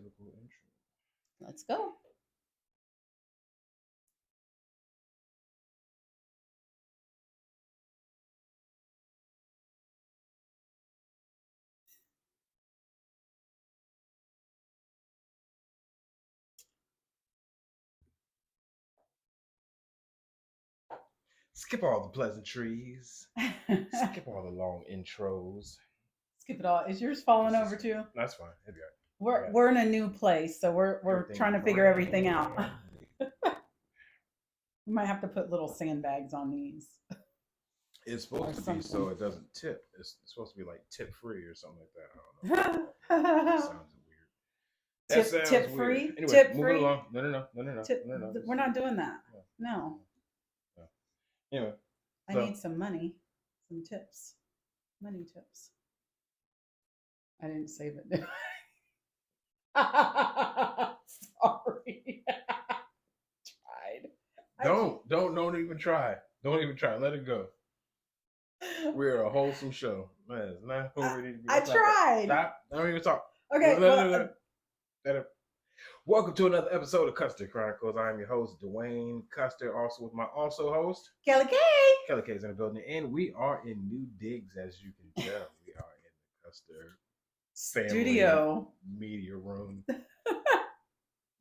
typical intro. Let's go. Skip all the pleasantries. Skip all the long intros. Skip it all. Is yours falling This over is- too? That's fine. It'll be all right. We're in a new place, so we're Everything trying to figure brand everything out. new. We might have to put little sandbags on these. It's supposed to be so something. it doesn't tip. It's supposed to be like tip free or something like that. I don't know. That sounds weird. That sounds Tip weird. free? Anyway, Tip moving free? along. No. Tip, we're not doing that. No. Anyway, I need some money, some tips, money tips. I didn't save it. Sorry. Tried. don't even try. Don't even try. Let it go. We're a wholesome show. Man, it's not who we need to be. I tried. Stop. Don't even talk. Okay. Welcome to another episode of Custer Chronicles. I'm your host, Dwayne Custer, also with my also host, Kelly K. Kelly K is in the building, and we are in New Digs, as you can tell. We are in the Custer Studio media room.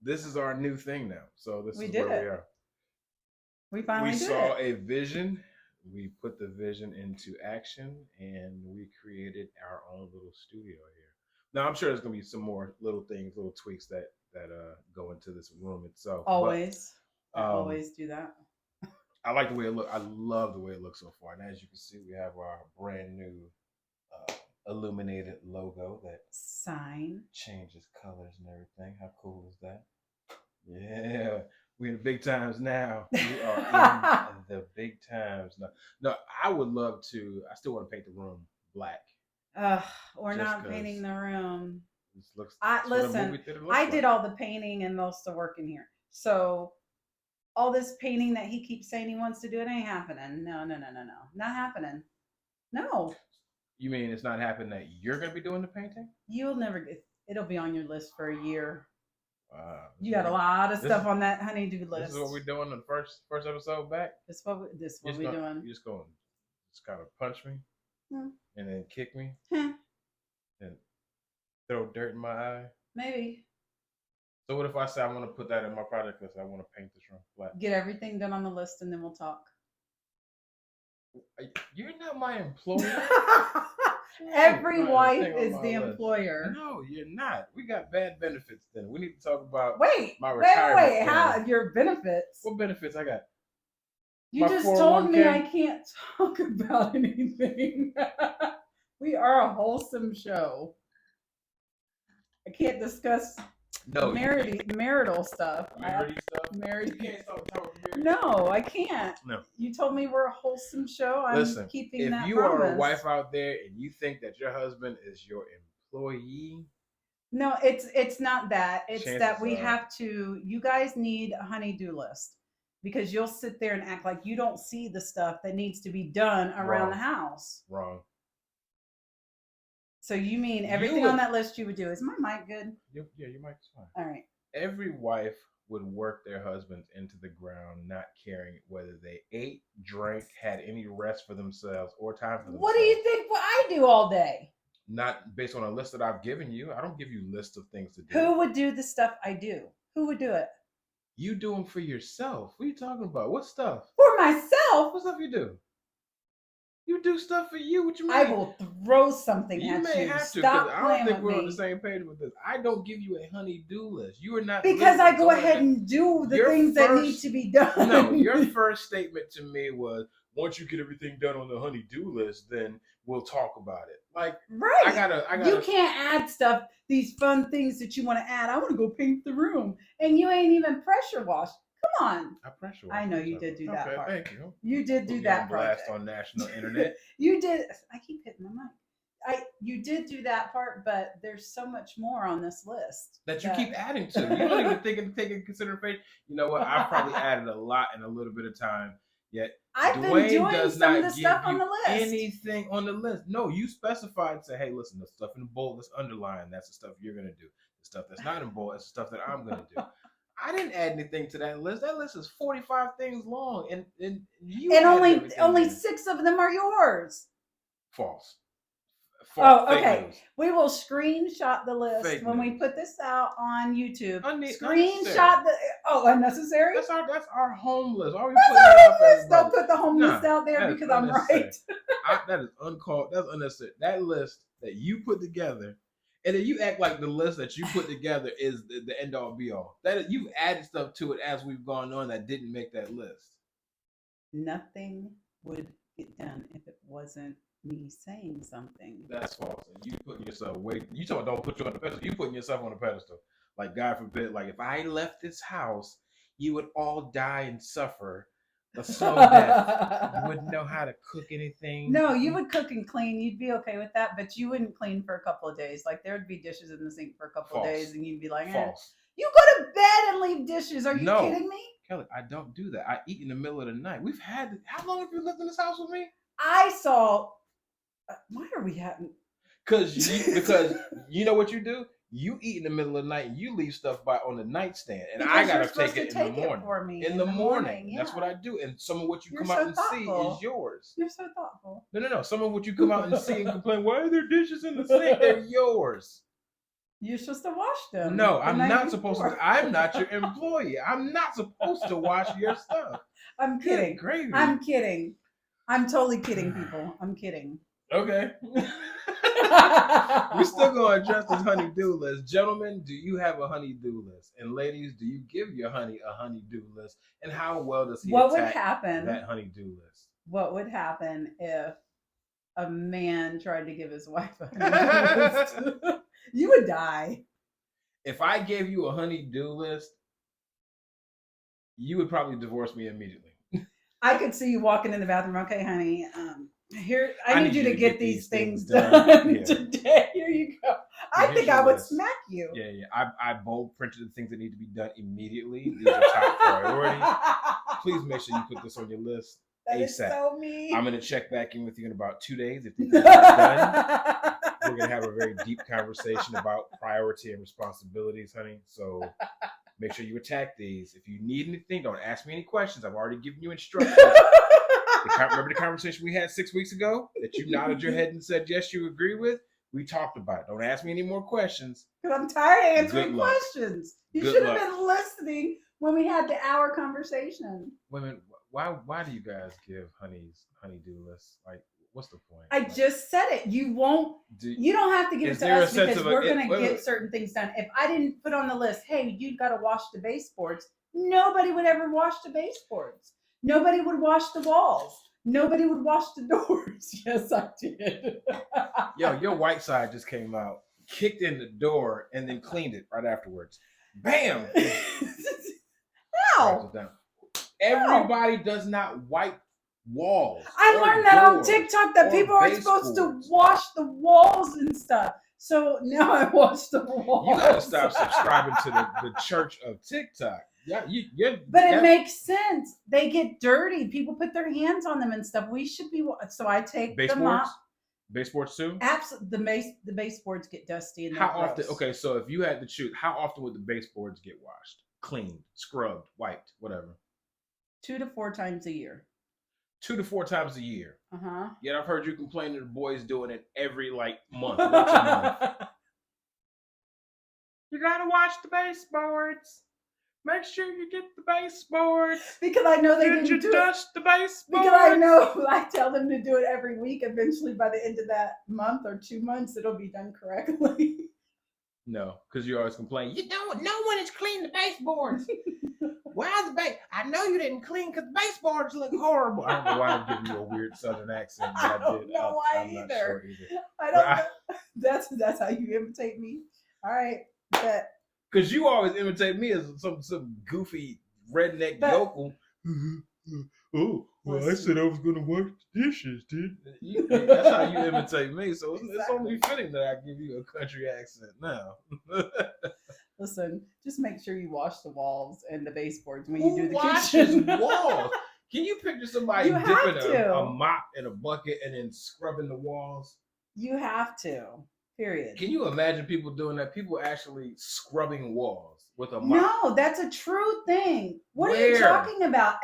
This is our new thing now. So this is did where it. we are. We finally saw it. a vision. We put the vision into action, and we created our own little studio here. Now I'm sure there's gonna be some more little things, little tweaks that go into this room itself. Always, But, I always do that. I like the way it looks. I love the way it looks so far. And as you can see, we have our brand new illuminated logo that sign changes colors and everything. How cool is that? Yeah, we're in the big times now. We are in the big times now. No, I would love to. I still want to paint the room black. We're not painting the room. This looks. Listen, I did all the painting and most of the work in here. So all this painting that he keeps saying he wants to do, it ain't happening. No. Not happening. No. You mean it's not happening that you're going to be doing the painting? You'll never get. It'll be on your list for a year. Wow. You got a lot of stuff on that honeydew list. This is what we're doing in the first episode back. This what we're doing. You just going to kind of punch me and then kick me and throw dirt in my eye. Maybe. So what if I say I want to put that in my project list? I want to paint this room black. Get everything done on the list and then we'll talk. You're not my employer. Every wife is the employer. No, you're not. We got bad benefits then. We need to talk about my retirement. Wait, how your benefits? What benefits I got? You just told me I can't talk about anything. We are a wholesome show. I can't discuss marital stuff. You can't talk about no, I can't. No. You told me we're a wholesome show. Listen, keeping that if you promise. are a wife out there and you think that your husband is your employee, no, it's not that. It's that we have to. You guys need a honey-do list because you'll sit there and act like you don't see the stuff that needs to be done around the house. Wrong. So you mean everything on that list you would do? Is my mic good? Yeah, your mic is fine. All right. Every wife would work their husbands into the ground, not caring whether they ate, drank, had any rest for themselves or time for themselves. What do you think I do all day? Not based on a list that I've given you. I don't give you lists of things to do. Who would do the stuff I do? Who would do it? You do them for yourself. What are you talking about? What stuff? For myself? What stuff you do? You do stuff for you. What you mean? I will throw something at you. You may have to. Stop I don't think we're me. on the same page with this. I don't give you a honey-do list. You are not. Because I go ahead and do the things that need to be done. No, your first statement to me was, once you get everything done on the honey-do list, then we'll talk about it. Like, right. I gotta. You can't add stuff, these fun things that you want to add. I want to go paint the room. And you ain't even pressure washed. Come on. I pressure washed. I know you did do that part. Thank you. You did do that part. Blast on national internet. You did. I keep hitting the mic. You did do that part, but there's so much more on this list that you keep adding to. You don't even take into consideration. You know what? I've probably added a lot in a little bit of time. Yet I've been doing some of the stuff on the list. Anything on the list? No, you specified and say, "Hey, listen, the stuff in the bold, let's underline. That's the stuff you're gonna do. The stuff that's not in bold is the stuff that I'm gonna do. I didn't add anything to that list. That list is 45 things long, and you and added only in. 6 of them are yours. False. Oh, okay. We will screenshot the list Fake when we news. put this out on YouTube. Unnecessary. Screenshot the unnecessary. That's our home list. Why are we That's putting our that home out there, list. Don't put the home list out there that is because I'm unnecessary. right. That is uncalled. That's unnecessary. That list that you put together, and then you act like the list that you put together is the end all be all. That you've added stuff to it as we've gone on that didn't make that list. Nothing would get done if it wasn't me saying something. That's false. And you putting yourself way. You talking don't put you on the pedestal. You putting yourself on the pedestal. Like God forbid, like if I left this house, you would all die and suffer a slow death. You wouldn't know how to cook anything. No, you would cook and clean. You'd be okay with that, but you wouldn't clean for a couple of days. Like there would be dishes in the sink for a couple of days, and you'd be like, false. You go to bed and leave dishes. Are you kidding me? Kelly, I don't do that. I eat in the middle of the night. How long have you lived in this house with me? I saw. Why are we having? Because you know what you do? You eat in the middle of the night and you leave stuff on the nightstand, and I gotta take it in the morning. For me in the morning. Yeah. That's what I do. And some of what you come out and see is yours. You're so thoughtful. No. Some of what you come out and see and complain, why are there dishes in the sink? They're yours. You're supposed to wash them. No, I'm not supposed to. I'm not your employee. I'm not supposed to wash your stuff. I'm kidding. Gravy. I'm kidding. I'm totally kidding, people. I'm kidding. Okay. We're still going to address this honey-do list. Gentlemen, do you have a honey-do list? And ladies, do you give your honey a honey-do list? And how well does he attack that honey-do list? What would happen if a man tried to give his wife a honey-do list? You would die. If I gave you a honey-do list, you would probably divorce me immediately. I could see you walking in the bathroom. Okay, honey. Here, I need you to get these things done today. Here you go. I think I would smack you. Yeah. I bold printed the things that need to be done immediately. These are top priority. Please make sure you put this on your list. That ASAP. is so mean. I'm going to check back in with you in about 2 days. If these things are done, we're going to have a very deep conversation about priority and responsibilities, honey. So make sure you attack these. If you need anything, don't ask me any questions. I've already given you instructions. Remember the conversation we had 6 weeks ago that you nodded your head and said, yes, you agree with? We talked about it. Don't ask me any more questions. Because I'm tired of answering questions. You should have been listening when we had the hour conversation. Women, why do you guys give honey-do lists? Like, what's the point? I just said it. You won't. You don't have to give it to us because we're going to get certain things done. If I didn't put on the list, hey, you got to wash the baseboards, nobody would ever wash the baseboards. Nobody would wash the walls. Nobody would wash the doors. Yes, I did. Yo, your white side just came out, kicked in the door, and then cleaned it right afterwards. Bam! No. Everybody does not wipe walls. I learned that on TikTok that people are supposed to wash the walls and stuff. So now I wash the walls. You gotta stop subscribing to the church of TikTok. Yeah, but it makes sense. They get dirty. People put their hands on them and stuff. We should be. So I take the mop. Baseboards too. Absolutely, the baseboards get dusty. And how often? Okay, so if you had to choose, how often would the baseboards get washed, cleaned, scrubbed, wiped, whatever? 2 to 4 times a year. 2 to 4 times a year. Yet I've heard you complain that the boys doing it every month, once a month. You gotta wash the baseboards. Make sure you get the baseboards. Because I know they didn't do dust the baseboards. Because I know I tell them to do it every week. Eventually, by the end of that month or 2 months, it'll be done correctly. No, because you always complain. No one has cleaned the baseboards. Why I know you didn't clean because the baseboards look horrible. I don't know why I'm giving you a weird Southern accent. I don't know why I'm either. Not sure either. I don't know. That's how you imitate me. All right, because you always imitate me as some goofy redneck yokel. Oh, well, listen. I said I was going to wash the dishes, dude. That's how you imitate me. So it's only fitting that I give you a country accent now. Listen, just make sure you wash the walls and the baseboards when you do the kitchen. Walls? Can you picture somebody dipping a mop in a bucket and then scrubbing the walls? You have to. Period. Can you imagine people doing that? People actually scrubbing walls with a mop. No, that's a true thing. What are you talking about?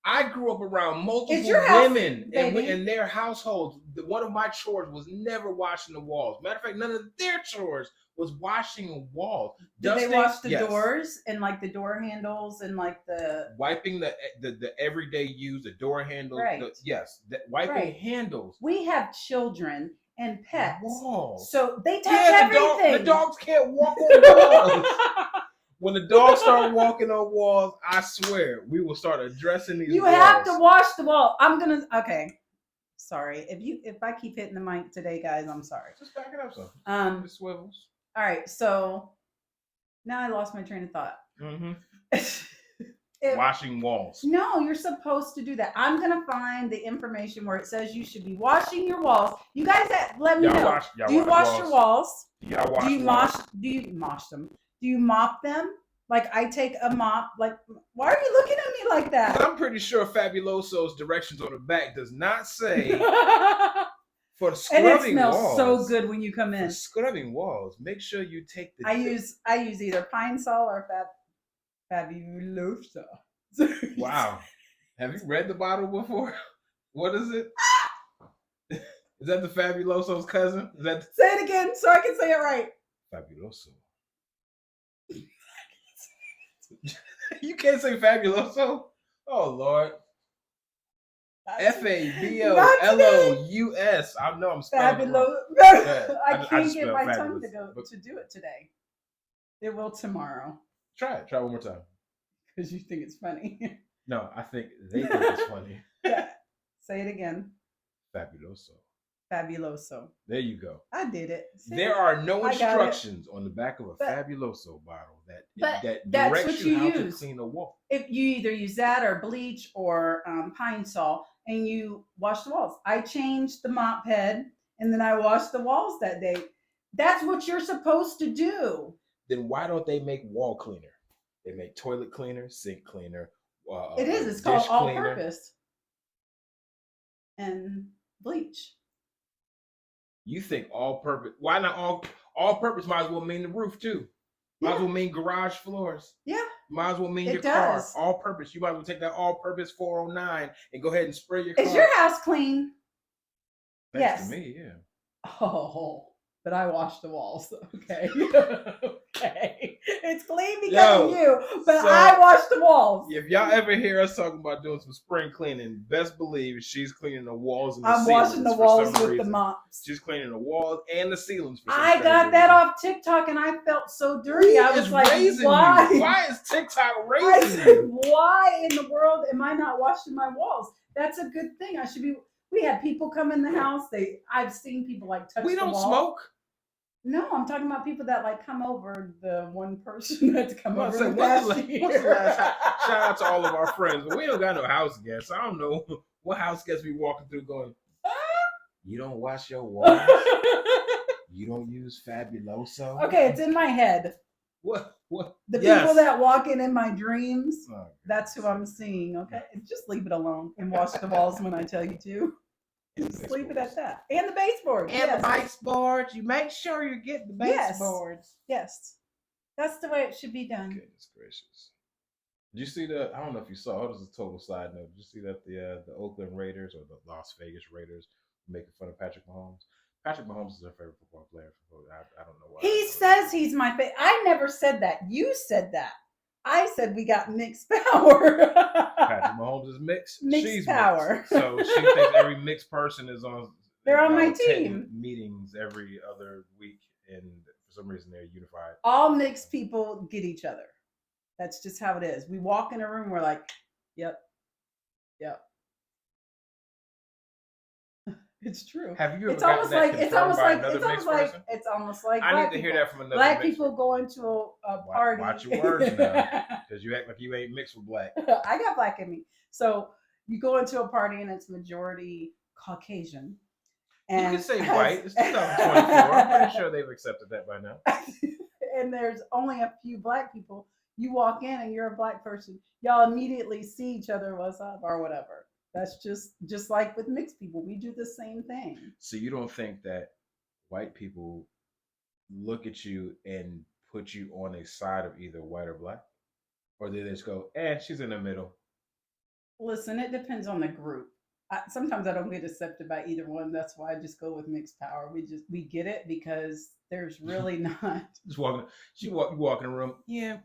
I grew up around multiple women in their households. One of my chores was never washing the walls. Matter of fact, none of their chores was washing walls. Did they wash the doors and like the door handles and like the wiping the everyday use, the door handles? Right. Wiping handles. We have children and pets, walls. So they touch everything. The dogs can't walk on walls. When the dogs start walking on walls, I swear we will start addressing these. You have to wash the wall. Okay. Sorry if I keep hitting the mic today, guys. I'm sorry. Just back it up, some. It swivels. All right, so now I lost my train of thought. Washing walls. No, you're supposed to do that. I'm gonna find the information where it says you should be washing your walls. You guys, let me know. Do you wash your walls? Do you mosh them? Do you mop them? Like I take a mop. Like, why are you looking at me like that? I'm pretty sure Fabuloso's directions on the back does not say for scrubbing walls. And it smells so good when you come in. For scrubbing walls, make sure you take the. I use either Pine Sol or Fabuloso. Wow, have you read the bottle before? What is it? Is that the Fabuloso's cousin? Say it again so I can say it right. Fabuloso. You can't say Fabuloso? Oh, Lord. Fabulos. I know I'm spelling Fabuloso. I can't get my tongue to do it today. It will tomorrow. Try it. Try one more time. Because you think it's funny. No, I think they think it's funny. Yeah. Say it again. Fabuloso. Fabuloso. There you go. I did it. See? There are no instructions on the back of a Fabuloso bottle that directs you how to clean a wall. If you either use that or bleach or Pine Sol and you wash the walls. I changed the mop head and then I washed the walls that day. That's what you're supposed to do. Then why don't they make wall cleaner? They make toilet cleaner, sink cleaner. It's called all-purpose and bleach. You think all-purpose? Why not all-purpose? Might as well mean the roof too. Might as well mean garage floors. Yeah. Might as well mean your car. All-purpose. You might as well take that all-purpose 409 and go ahead and spray your car. Is your house clean? Yes. To me, yeah. Oh, but I washed the walls. Okay. Okay. It's clean because of you, but I washed the walls. If y'all ever hear us talking about doing some spring cleaning, best believe she's cleaning the walls and the ceilings. I'm washing the walls with the mops. She's cleaning the walls and the ceilings. I got that off TikTok and I felt so dirty. I was like, why? Why is TikTok raising I said, why in the world am I not washing my walls? That's a good thing. I should be. We had people come in the house. I've seen people like touch the wall. We don't smoke. No, I'm talking about people that like come over. The one person that's come over. What's the last shout out to all of our friends, but we don't got no house guests. I don't know what house guests be walking through going. You don't wash your walls. You don't use Fabuloso. Okay, it's in my head. What? The people that walk in my dreams. Oh, that's who I'm seeing. Okay, just leave it alone and wash the walls when I tell you to. Just leave it at that. And the baseboards. And the baseboards. You make sure you get the baseboards. Yes. That's the way it should be done. Goodness gracious. Did you see that? I don't know if you saw. It was a total side note. Did you see that the Oakland Raiders or the Las Vegas Raiders making fun of Patrick Mahomes? Patrick Mahomes is their favorite football player. I don't know why. He says he's my favorite. I never said that. You said that. I said we got mixed power. Patrick Mahomes is mixed. She's power. Mixed. So she thinks every mixed person is on. They're on my team. Meetings every other week, and for some reason they're unified. All mixed people get each other. That's just how it is. We walk in a room, we're like, yep. It's true. Have you ever gotten that confirmed by another mixed person? It's almost like I need to hear that from another black people going to a party. Watch your words now, because you act like you ain't mixed with black. I got black in me. So you go into a party and it's majority Caucasian. And you can say white. It's 2024. I'm pretty sure they've accepted that by now. And there's only a few black people. You walk in and you're a black person. Y'all immediately see each other, what's up, or whatever. That's just like with mixed people. We do the same thing. So you don't think that white people look at you and put you on a side of either white or black, or they just go, she's in the middle. Listen, it depends on the group. Sometimes I don't get accepted by either one. That's why I just go with mixed power. We get it because there's really not. Just walking, you walk in the room. Yeah,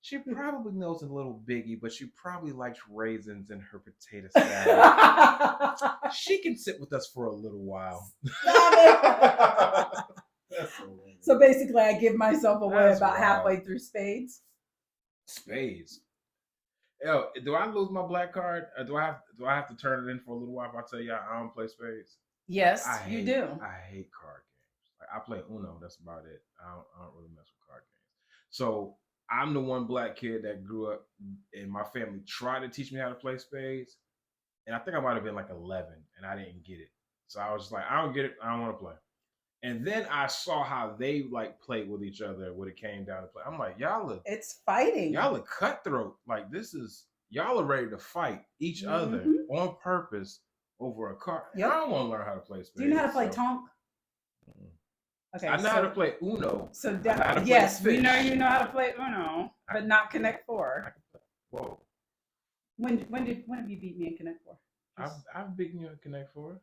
she probably knows a little biggie, but she probably likes raisins in her potato salad. She can sit with us for a little while. Stop it. So basically, I give myself away about halfway through spades. Spades. Yo, do I lose my black card? Or do I have to turn it in for a little while if I tell y'all I don't play spades? Yes, you do. I hate card games. Like I play Uno. That's about it. I don't really mess with card games. So I'm the one black kid that grew up, and my family tried to teach me how to play spades, and I think I might have been like 11, and I didn't get it. So I was just like, I don't get it. I don't want to play. And then I saw how they like played with each other when it came down to play. I'm like, it's fighting. Y'all are cutthroat. Like y'all are ready to fight each other on purpose over a card. Yep. I don't want to learn how to play spades. Do you know how to play Tonk? Okay, I know how to play Uno. So yes, we know you know how to play Uno, but not Connect Four. Whoa. When have you beat me in Connect Four? I've beaten you in Connect Four.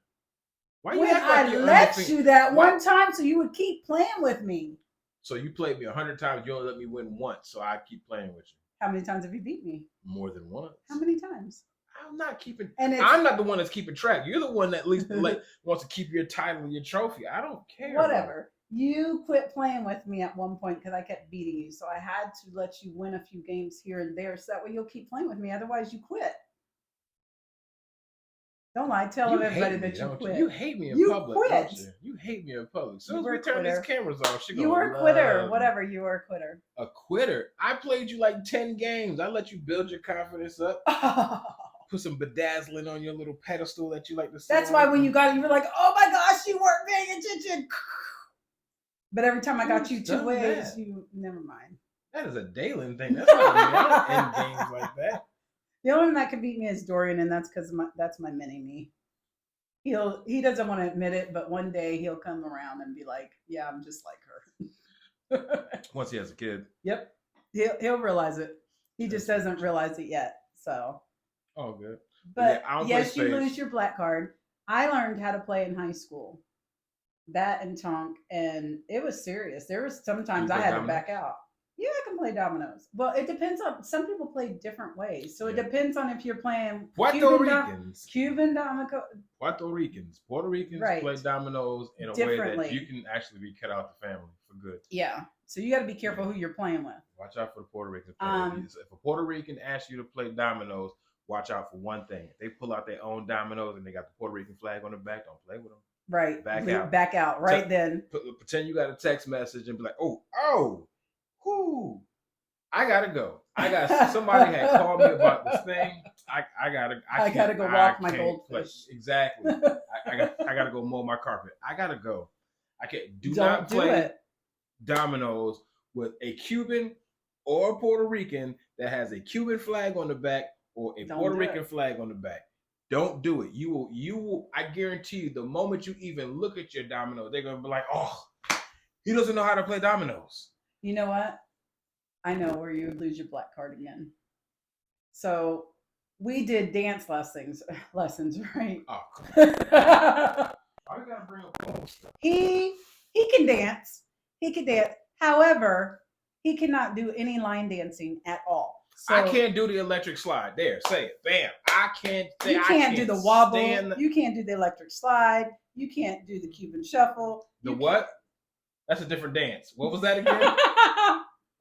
Why you act like I let you that one time so you would keep playing with me. So you played me 100 times. You only let me win once, so I keep playing with you. How many times have you beat me? More than once. How many times? I'm not keeping. I'm not the one that's keeping track. You're the one that at least wants to keep your title and your trophy. I don't care. Whatever. You quit playing with me at one point because I kept beating you, so I had to let you win a few games here and there, so that way you'll keep playing with me. Otherwise, you quit. Don't lie. Tell everybody that you quit. You hate me in public. Quit. You hate me in public. As soon as we turn these cameras off, you were a quitter. Whatever. You were a quitter. A quitter. I played you like 10 games. I let you build your confidence up. Put some bedazzling on your little pedestal that you like to see. That's why when you got it, you were like, "Oh my gosh, you weren't paying attention." But every time I got you 2 ways, you never mind. That is a Dalen thing. That's not me. I don't end games like that. The only one that can beat me is Dorian, and that's because that's my mini me. He doesn't want to admit it, but one day he'll come around and be like, "Yeah, I'm just like her." Once he has a kid. Yep, he'll realize it. He just doesn't realize it yet. So. Oh, good. But yeah, yes, you lose your black card. I learned how to play in high school. That and Tonk, and it was serious. There was sometimes I had to back out. Yeah, I can play dominoes. Well, it depends on. Some people play different ways, so it depends on if you're playing Puerto Ricans. Puerto Ricans play dominoes in a way that you can actually be cut out the family for good. Yeah, so you got to be careful who you're playing with. Watch out for the Puerto Ricans. If a Puerto Rican asks you to play dominoes, watch out for one thing. If they pull out their own dominoes and they got the Puerto Rican flag on the back, don't play with them. Right. Back out. Right then. Pretend you got a text message and be like, I gotta go. Somebody had called me about this thing. I gotta go walk my goldfish. Exactly. I gotta go mow my carpet. I gotta go. I can't. Do not play dominoes with a Cuban or a Puerto Rican that has a Cuban flag on the back or a Puerto Rican flag on the back. Don't do it. You will. I guarantee you, the moment you even look at your dominoes, they're gonna be like, "Oh, he doesn't know how to play dominoes." You know what? I know where you would lose your black card again. So we did dance lessons, right? Oh, come on. Why you gotta bring up stuff? He can dance. He can dance. However, he cannot do any line dancing at all. So, I can't do the electric slide. There, say it. Bam. You can't do the wobble. You can't do the electric slide. You can't do the Cuban shuffle. The what? That's a different dance. What was that again?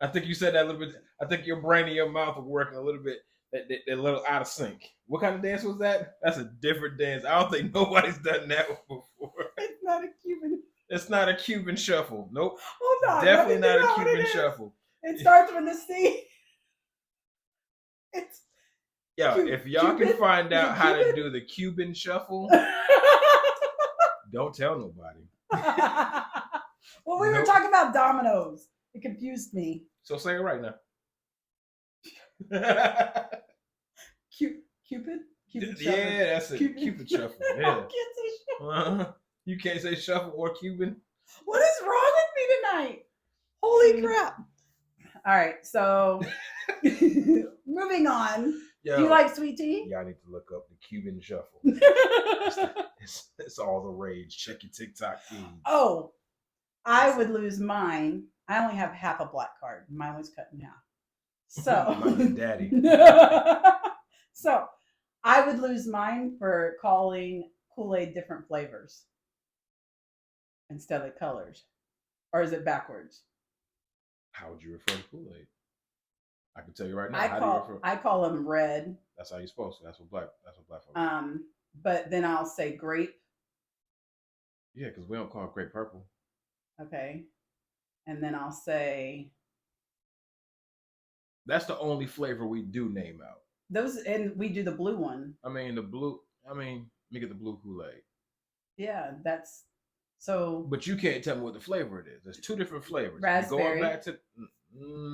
I think you said that a little bit. I think your brain and your mouth were working a little bit, a little out of sync. What kind of dance was that? That's a different dance. I don't think nobody's done that before. It's not a Cuban. It's not a Cuban shuffle. Nope. Hold on. Definitely not a Cuban shuffle. It starts with a C. If y'all can find out how to do the Cuban shuffle, don't tell nobody. Well, we were talking about dominoes. It confused me. So say it right now. Cupid? Yeah, that's a Cupid shuffle. Yeah. I can't say shuffle. You can't say shuffle or Cuban? What is wrong with me tonight? Holy crap. All right, so moving on. Yo, do you like sweet tea? Y'all need to look up the Cuban shuffle. It's all the rage. Check your TikTok feed. Oh, I would lose mine. I only have half a black card. Mine was cut in half. So, Mine's daddy. So, I would lose mine for calling Kool-Aid different flavors instead of colors. Or is it backwards? How would you refer to Kool-Aid? I can tell you right now. I call them red. That's how you're supposed to. That's what black folks do. But then I'll say grape. Yeah, because we don't call it grape purple. Okay. And then I'll say. That's the only flavor we do name out. Those, and we do the blue one. Let me get the blue Kool-Aid. Yeah, that's so. But you can't tell me what the flavor it is. There's two different flavors. Raspberry. Going back to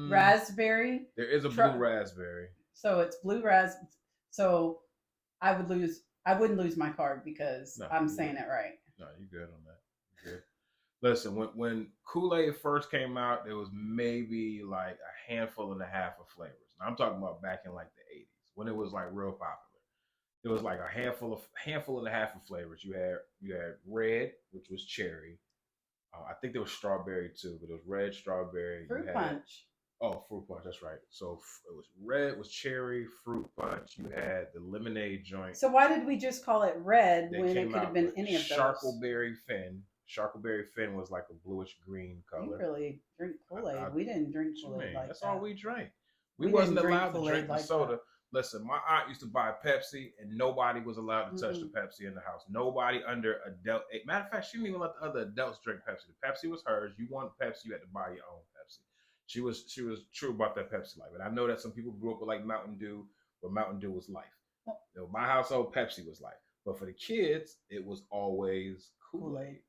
raspberry. There is a blue raspberry. So it's blue raspberry. So I wouldn't lose my card because I'm saying it right. No, you're good on that. You're good. Listen, when Kool-Aid first came out, there was maybe like a handful and a half of flavors. And I'm talking about back in like the 80s when it was like real popular. It was like a handful and a half of flavors. You had red, which was cherry. I think there was strawberry too, but it was red, strawberry. Fruit punch. Oh, fruit punch. That's right. So it was red, was cherry, fruit punch. You had the lemonade joint. So why did we just call it red when it could have been any of those? Charkleberry Finn. Charkleberry Finn was like a bluish green color. We really drink Kool-Aid. We didn't drink Kool-Aid like that's that. all we drank. We wasn't allowed to drink the soda. That. Listen, my aunt used to buy Pepsi, and nobody was allowed to touch the Pepsi in the house. Nobody under adult. Matter of fact, she didn't even let the other adults drink Pepsi. The Pepsi was hers. You wanted Pepsi, you had to buy your own Pepsi. She was true about that Pepsi life. And I know that some people grew up with like Mountain Dew, but Mountain Dew was life. My household, Pepsi was life. But for the kids, it was always Kool-Aid.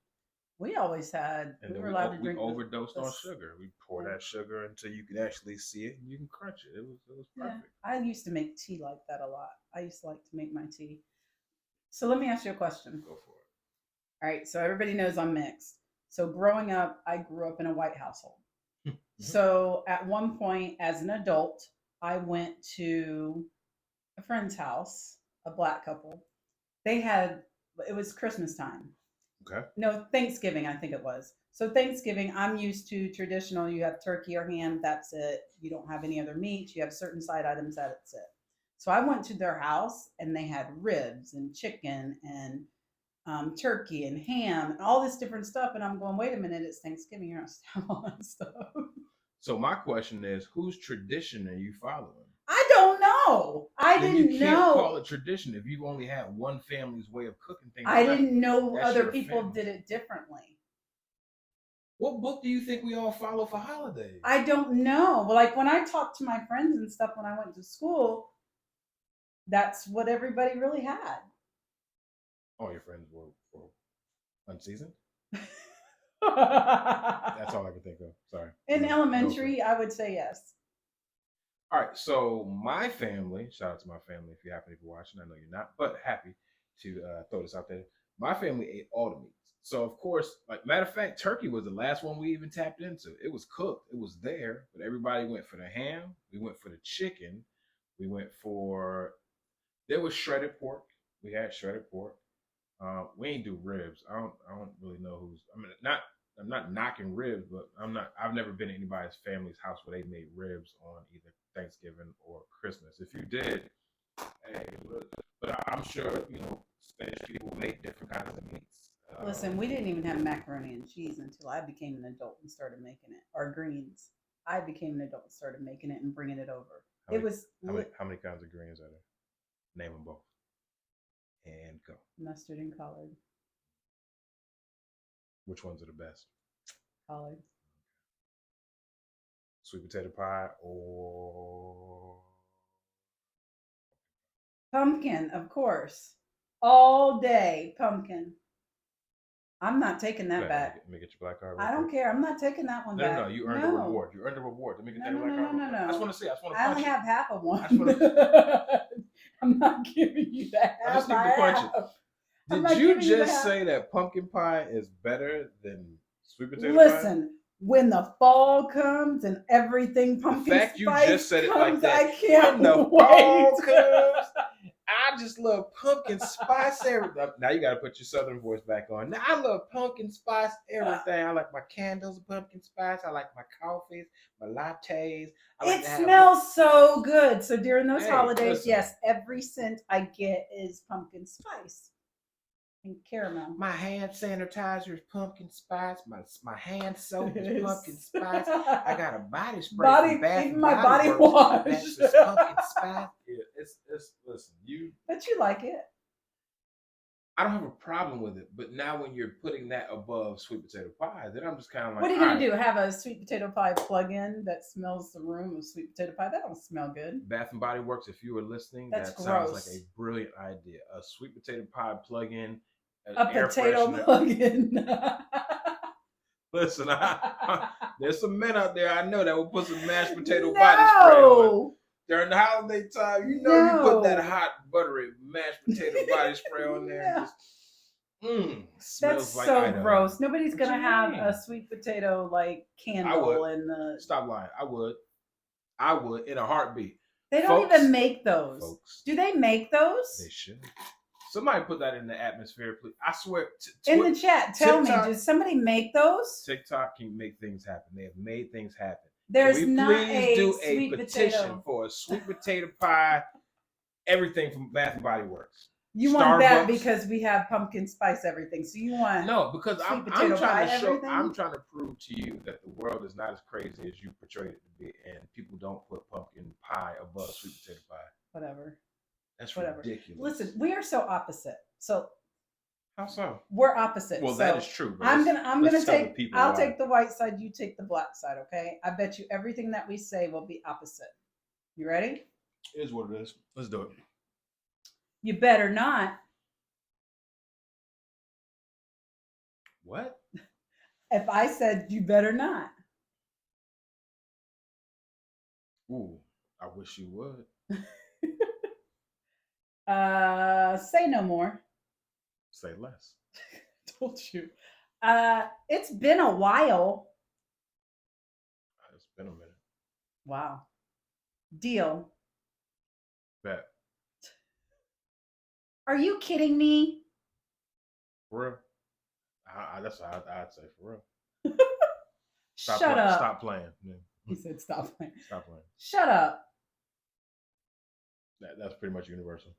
We always had. And we were allowed to drink. We overdosed on sugar. We pour that sugar until you can actually see it and you can crunch it. It was perfect. Yeah, I used to make tea like that a lot. I used to like to make my tea. So let me ask you a question. Go for it. All right. So everybody knows I'm mixed. So growing up, I grew up in a white household. So at one point, as an adult, I went to a friend's house, a black couple. It was Christmas time. Okay. No, Thanksgiving, I think it was. So Thanksgiving, I'm used to traditional. You have turkey or ham, that's it. You don't have any other meats. You have certain side items, that's it. So I went to their house and they had ribs and chicken and turkey and ham and all this different stuff. And I'm going, wait a minute, it's Thanksgiving. You're not supposed to have all that stuff. So my question is, whose tradition are you following? I don't know. I didn't know. You can't call it tradition if you only had one family's way of cooking things. I didn't know other people did it differently. What book do you think we all follow for holidays? I don't know. Like when I talked to my friends and stuff when I went to school, that's what everybody really had. All your friends were unseasoned? That's all I can think of. Sorry. In elementary, I would say yes. All right, so my family, shout out to my family if you happen to be watching. I know you're not, but happy to throw this out there. My family ate all the meats. So, of course, like matter of fact, turkey was the last one we even tapped into. It was cooked. It was there, but everybody went for the ham. We went for the chicken. We went for, there was shredded pork. We had shredded pork. We ain't do ribs. I don't really know who's, I'm not knocking ribs, but I've never been to anybody's family's house where they made ribs on either Thanksgiving or Christmas. If you did, hey, but I'm sure, Spanish people make different kinds of meats. Listen, we didn't even have macaroni and cheese until I became an adult and started making it. Or greens. I became an adult and started making it and bringing it over. How many kinds of greens are there? Name them both. And go. Mustard and collard. Which ones are the best? Collard. Sweet potato pie or pumpkin, of course. All day pumpkin. I'm not taking that back. Let me get your black card. I don't care. I'm not taking that one back. No, you earned a reward. You earned a reward. Let me get that black card. No. I just want to see. I only have half of one. I'm not giving you that half. I just need to punch it. Did you just say that pumpkin pie is better than Sweet potato pie. Listen, when the fall comes and everything pumpkin the fact spice you just said comes, it like that. I can't when the wait. fall comes, I just love pumpkin spice everything. Now you got to put your southern voice back on. Now I love pumpkin spice everything. I like my candles of pumpkin spice. I like my coffees, my lattes. It smells so good. So during those holidays, listen. yes, every scent I get is pumpkin spice and caramel. My hand sanitizer is pumpkin spice. My hand soap is pumpkin spice. I got a body spray from Bath even my body Works. wash. That's just pumpkin spice. Yeah, it's listen, But you like it. I don't have a problem with it, but now when you're putting that above sweet potato pie, then I'm just kind of like, what are you gonna do? Have a sweet potato pie plug-in that smells the room of sweet potato pie? That don't smell good. Bath and Body Works, if you were listening, That's that sounds gross. like a brilliant idea. A sweet potato pie plug-in, a potato plug-in. Listen, there's some men out there I know that will put some mashed potato body spray on during the holiday time. You know, you put that hot buttery mashed potato body spray on there. Smells That's like so Idaho. Gross. Nobody's gonna have a sweet potato like candle in the. Stop lying. I would in a heartbeat. They don't even make those. Folks, do they make those? They should. Somebody put that in the atmosphere, please. I swear. In the chat, tell TikTok, me, did somebody make those? TikTok can make things happen. They have made things happen. There's can we not please do a petition potato for a sweet potato pie, everything from Bath and Body Works. You want that because we have pumpkin spice everything. So you want because I'm trying to show. Everything? I'm trying to prove to you that the world is not as crazy as you portrayed it to be, and people don't put pumpkin pie above sweet potato pie. Whatever. That's ridiculous. Listen, we are so opposite. So how so? We're opposite. Well, so that is true. I'm gonna take. I'll take the white side. You take the black side. Okay. I bet you everything that we say will be opposite. You ready? It is what it is. Let's do it. You better not. What? If I said you better not. Ooh, I wish you would. Say no more. Say less. Told you. It's been a while. It's been a minute. Wow. Deal. Bet. Are you kidding me? For real? That's what I'd say, for real. Shut up. Stop playing. Yeah. He said stop playing. Stop playing. Shut up. That's pretty much universal.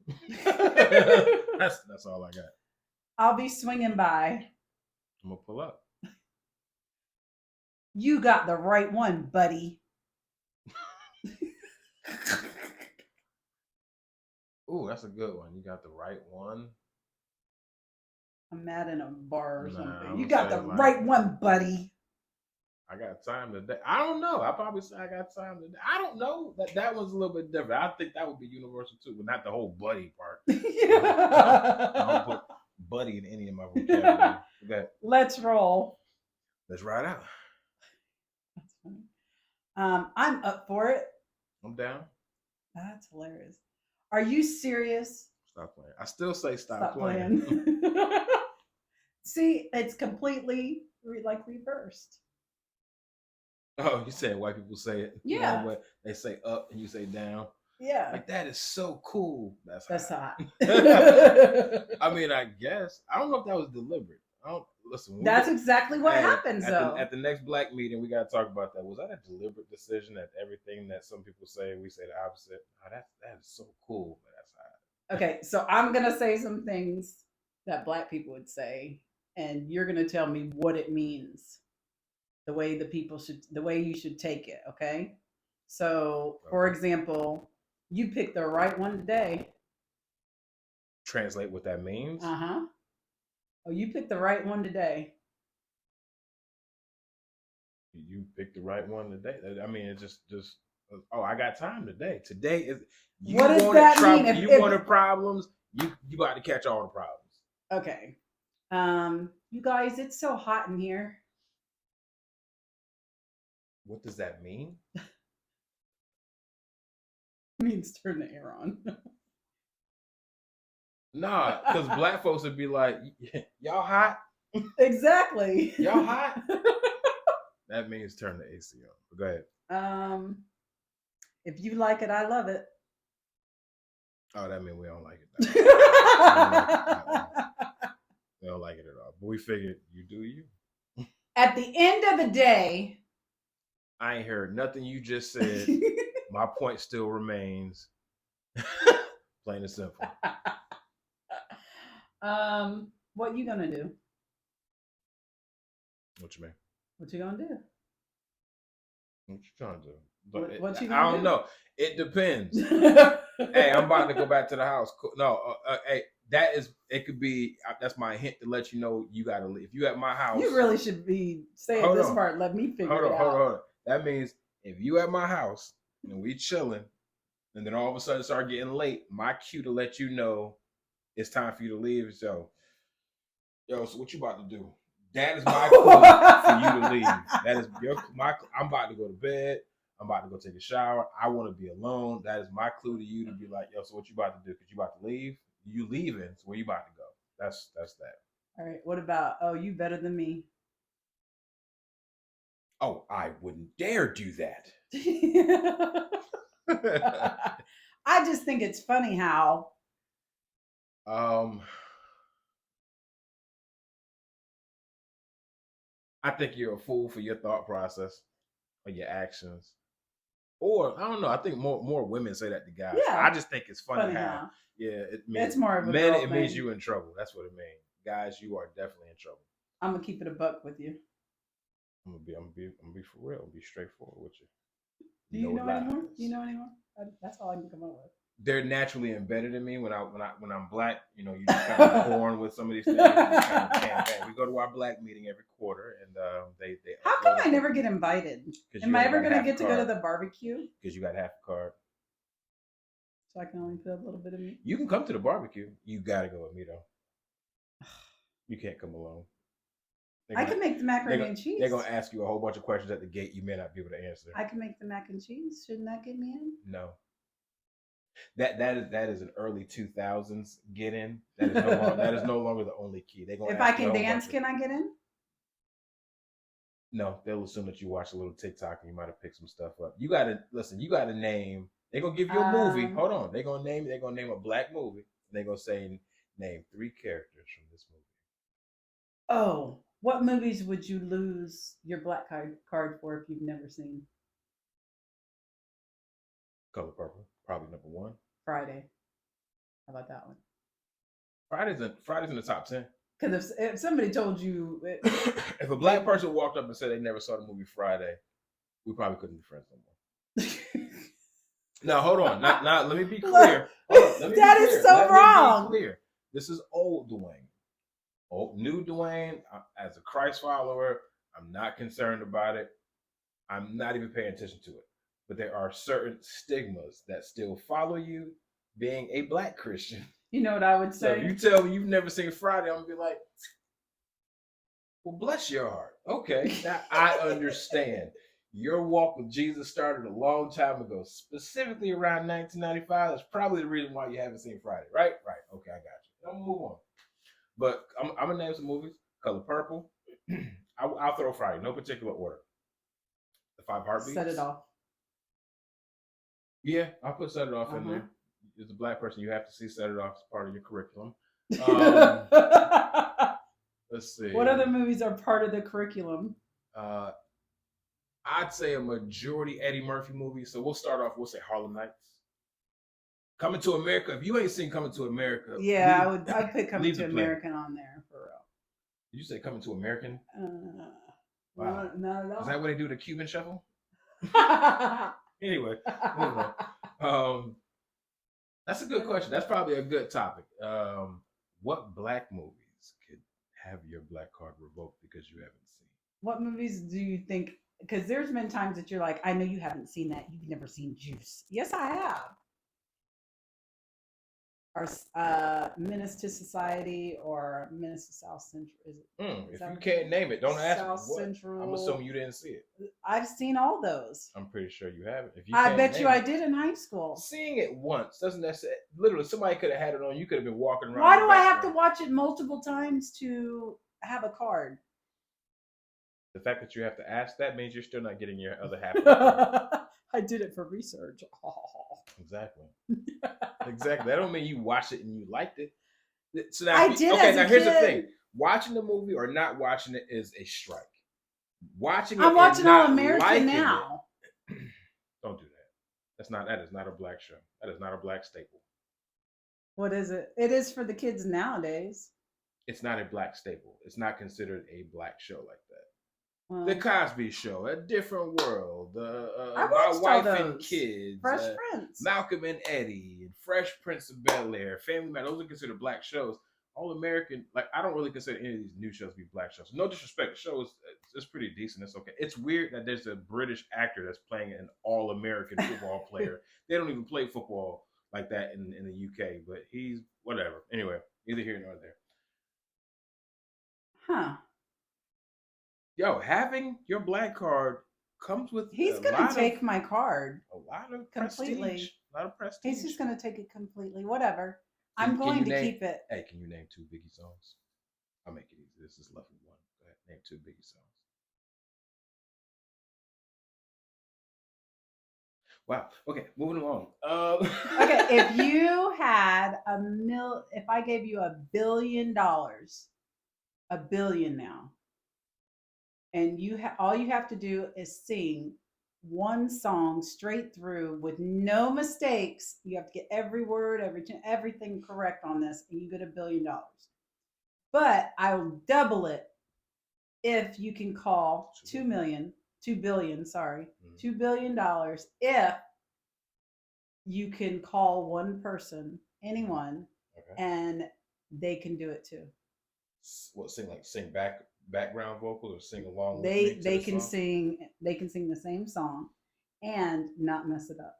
that's all I got. I'll be swinging by. I'm going to pull up. You got the right one, buddy. Ooh, that's a good one. You got the right one. I'm mad in a bar or something. You got the right one, buddy. I got time today. I don't know. I probably say I got time today. I don't know. That one's a little bit different. I think that would be universal too, but not the whole buddy part. I don't put buddy in any of my vocabulary. Okay. Let's roll. Let's ride out. That's funny. I'm up for it. I'm down. That's hilarious. Are you serious? Stop playing. I still say stop playing. See, it's completely reversed. Oh, you said white people say it. Yeah. You know, they say up and you say down. Yeah. Like that is so cool. That's hot. I mean, I guess. I don't know if that was deliberate. I don't listen. That's exactly what happens though. At the next black meeting, we gotta talk about that. Was that a deliberate decision that everything that some people say, we say the opposite? Oh, that is so cool, but that's hot. Okay, so I'm gonna say some things that black people would say, and you're gonna tell me what it means. The way you should take it, okay? So, for example, you picked the right one today. Translate what that means? Uh-huh. Oh, you picked the right one today. You picked the right one today. I mean, it's just oh, I got time today. Today is what does that mean? If you wanted problems, you got to catch all the problems. Okay. You guys, it's so hot in here. What does that mean? It means turn the air on. Nah, because black folks would be like, y'all hot? Exactly. Y'all hot? That means turn the AC on. But go ahead. If you like it, I love it. Oh, that means we don't like it. We don't like it at all. But we figured you do you. At the end of the day, I ain't heard nothing you just said. My point still remains. Plain and simple. What you gonna do? What you mean? What you gonna do? What you trying to do? But what you I gonna don't do? know. It depends. Hey, I'm about to go back to the house. No, hey, that is. It could be. That's my hint to let you know you gotta leave. If you at my house, you really should be saying this part. Let me figure it out. Hold on. That means if you at my house and we chilling, and then all of a sudden start getting late, my cue to let you know it's time for you to leave. So, so what you about to do? That is my clue for you to leave. That is I'm about to go to bed. I'm about to go take a shower. I want to be alone. That is my clue to you to be like, so what you about to do? Because you about to leave. You leaving. So where you about to go? That's that. All right. What about? Oh, you better than me. Oh, I wouldn't dare do that. I just think it's funny how. I think you're a fool for your thought process or your actions. Or I don't know. I think more women say that to guys. Yeah, I just think it's funny how. Yeah, it means it's more of a men. It thing. Means you in trouble. That's what it means. Guys, you are definitely in trouble. I'm gonna keep it a buck with you. I'm gonna be for real. I'm gonna be straightforward with you. Do you know anymore? Do you know anymore? That's all I can come up with. They're naturally embedded in me when I'm black. You know, you just kind of born with some of these things. Kind of campaign. We go to our black meeting every quarter, and they. How come I never get invited? Am I ever gonna get to go to the barbecue? Because you got half a card. So I can only put a little bit of me. You can come to the barbecue. You gotta go with me though. You can't come alone. I can make the macaroni and cheese. They're gonna ask you a whole bunch of questions at the gate you may not be able to answer. I can make the mac and cheese. Shouldn't that get me in? No. That is an early 2000s get in. That is no longer the only key. They gonna. If I can dance, can I get in? No, they'll assume that you watch a little TikTok and you might have picked some stuff up. You gotta listen. You gotta name. They're gonna give you a movie. Hold on. They're gonna name a black movie. They're gonna say name 3 characters from this movie. Oh, what movies would you lose your black card for if you've never seen? Color Purple, probably number 1. Friday. How about that one? Friday's in the top 10. Because if somebody told you, if a black person walked up and said they never saw the movie Friday, we probably couldn't be friends no more. Now hold on. Now let me be clear. That is so wrong. Clear. This is old Dwayne. New Dwayne, as a Christ follower, I'm not concerned about it. I'm not even paying attention to it. But there are certain stigmas that still follow you being a black Christian. You know what I would say? So if you tell me you've never seen Friday, I'm going to be like, well, bless your heart. Okay, now I understand. Your walk with Jesus started a long time ago, specifically around 1995. That's probably the reason why you haven't seen Friday, right? Right. Okay, I got you. I'm move on. But I'm going to name some movies. Color Purple. I'll throw Friday. No particular order. The 5 Heartbeats. Set It Off. Yeah, I'll put Set It Off in there. As a black person, you have to see Set It Off as part of your curriculum. Let's see. What other movies are part of the curriculum? I'd say a majority Eddie Murphy movie. So we'll start off. We'll say Harlem Nights. Coming to America. If you ain't seen Coming to America, yeah, I'd put Coming to American on there for real. Did you say Coming to American? Wow. Not at all. Is that what they do? The Cuban Shuffle? Anyway, that's a good question. That's probably a good topic. What black movies could have your black card revoked because you haven't seen? What movies do you think? Because there's been times that you're like, I know you haven't seen that. You've never seen Juice. Yes, I have. Or Menace to Society or Menace to South Central. If you can't name it, don't ask South me what. Central. I'm assuming you didn't see it. I've seen all those. I'm pretty sure you haven't. If you I bet you I did in high school. Seeing it once doesn't necessarily. Literally, somebody could have had it on. You could have been walking around. Why do I have to watch it multiple times to have a card? The fact that you have to ask that means you're still not getting your other half. I did it for research. Exactly. Exactly. That don't mean you watched it and you liked it. So now, I did. Okay, as now a here's kid. the thing: watching the movie or not watching it is a strike. Watching it, I'm watching and All not American liking now. It, don't do that. That is not a black show. That is not a black staple. What is it? It is for the kids nowadays. It's not a black staple. It's not considered a black show like that. Well, the Cosby Show, A Different World, I My watched Wife all and those. Kids, Fresh Prince, Malcolm and Eddie, and Fresh Prince of Bel-Air, Family Matters. Those are considered black shows. All American, like I don't really consider any of these new shows to be black shows. No disrespect, the show is it's pretty decent. It's okay. It's weird that there's a British actor that's playing an all American football player. They don't even play football like that in the UK, but he's whatever. Anyway, neither here nor there. Huh. Yo, having your black card comes with he's gonna take my card. A lot of completely. Prestige. A lot of prestige. He's just gonna take it completely. Whatever. I'm going to keep it. Hey, can you name 2 Biggie songs? I'll make it easy. This is level 1. Go ahead, name 2 Biggie songs. Wow. Okay, moving along. Okay, if you had if I gave you $1 billion, $1 billion now, and all you have to do is sing one song straight through with no mistakes. You have to get every word, everything correct on this, and you get $1 billion. But I will double it if you can call $2 billion, $2 billion if you can call one person, anyone, and they can do it too. What, sing background vocal or sing along? They can sing the same song and not mess it up.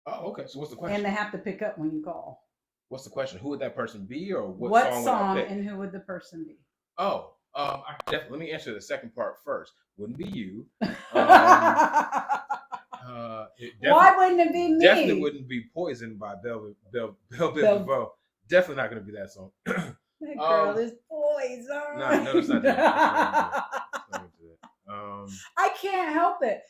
Oh, okay. So what's the question? And they have to pick up when you call. What's the question? Who would that person be, or what song and who would the person be? Oh, let me answer the second part first. Wouldn't be you. Why wouldn't it be me? Definitely wouldn't be Poison by Belle DeVoe. Definitely not going to be that song. That girl is poison. No, that's not that. I can't help it.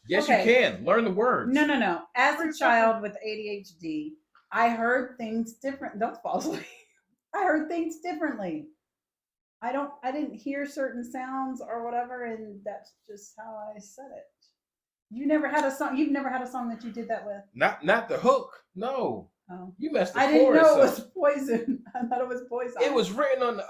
Yes, okay. You can learn the words. No. As a child with ADHD, I heard things different. Don't fall asleep. I heard things differently. I didn't hear certain sounds or whatever, and that's just how I said it. You've never had a song that you did that with? Not the hook. No. Oh. You messed the chorus. I didn't know it was Poison. I thought it was Poison. It was written on the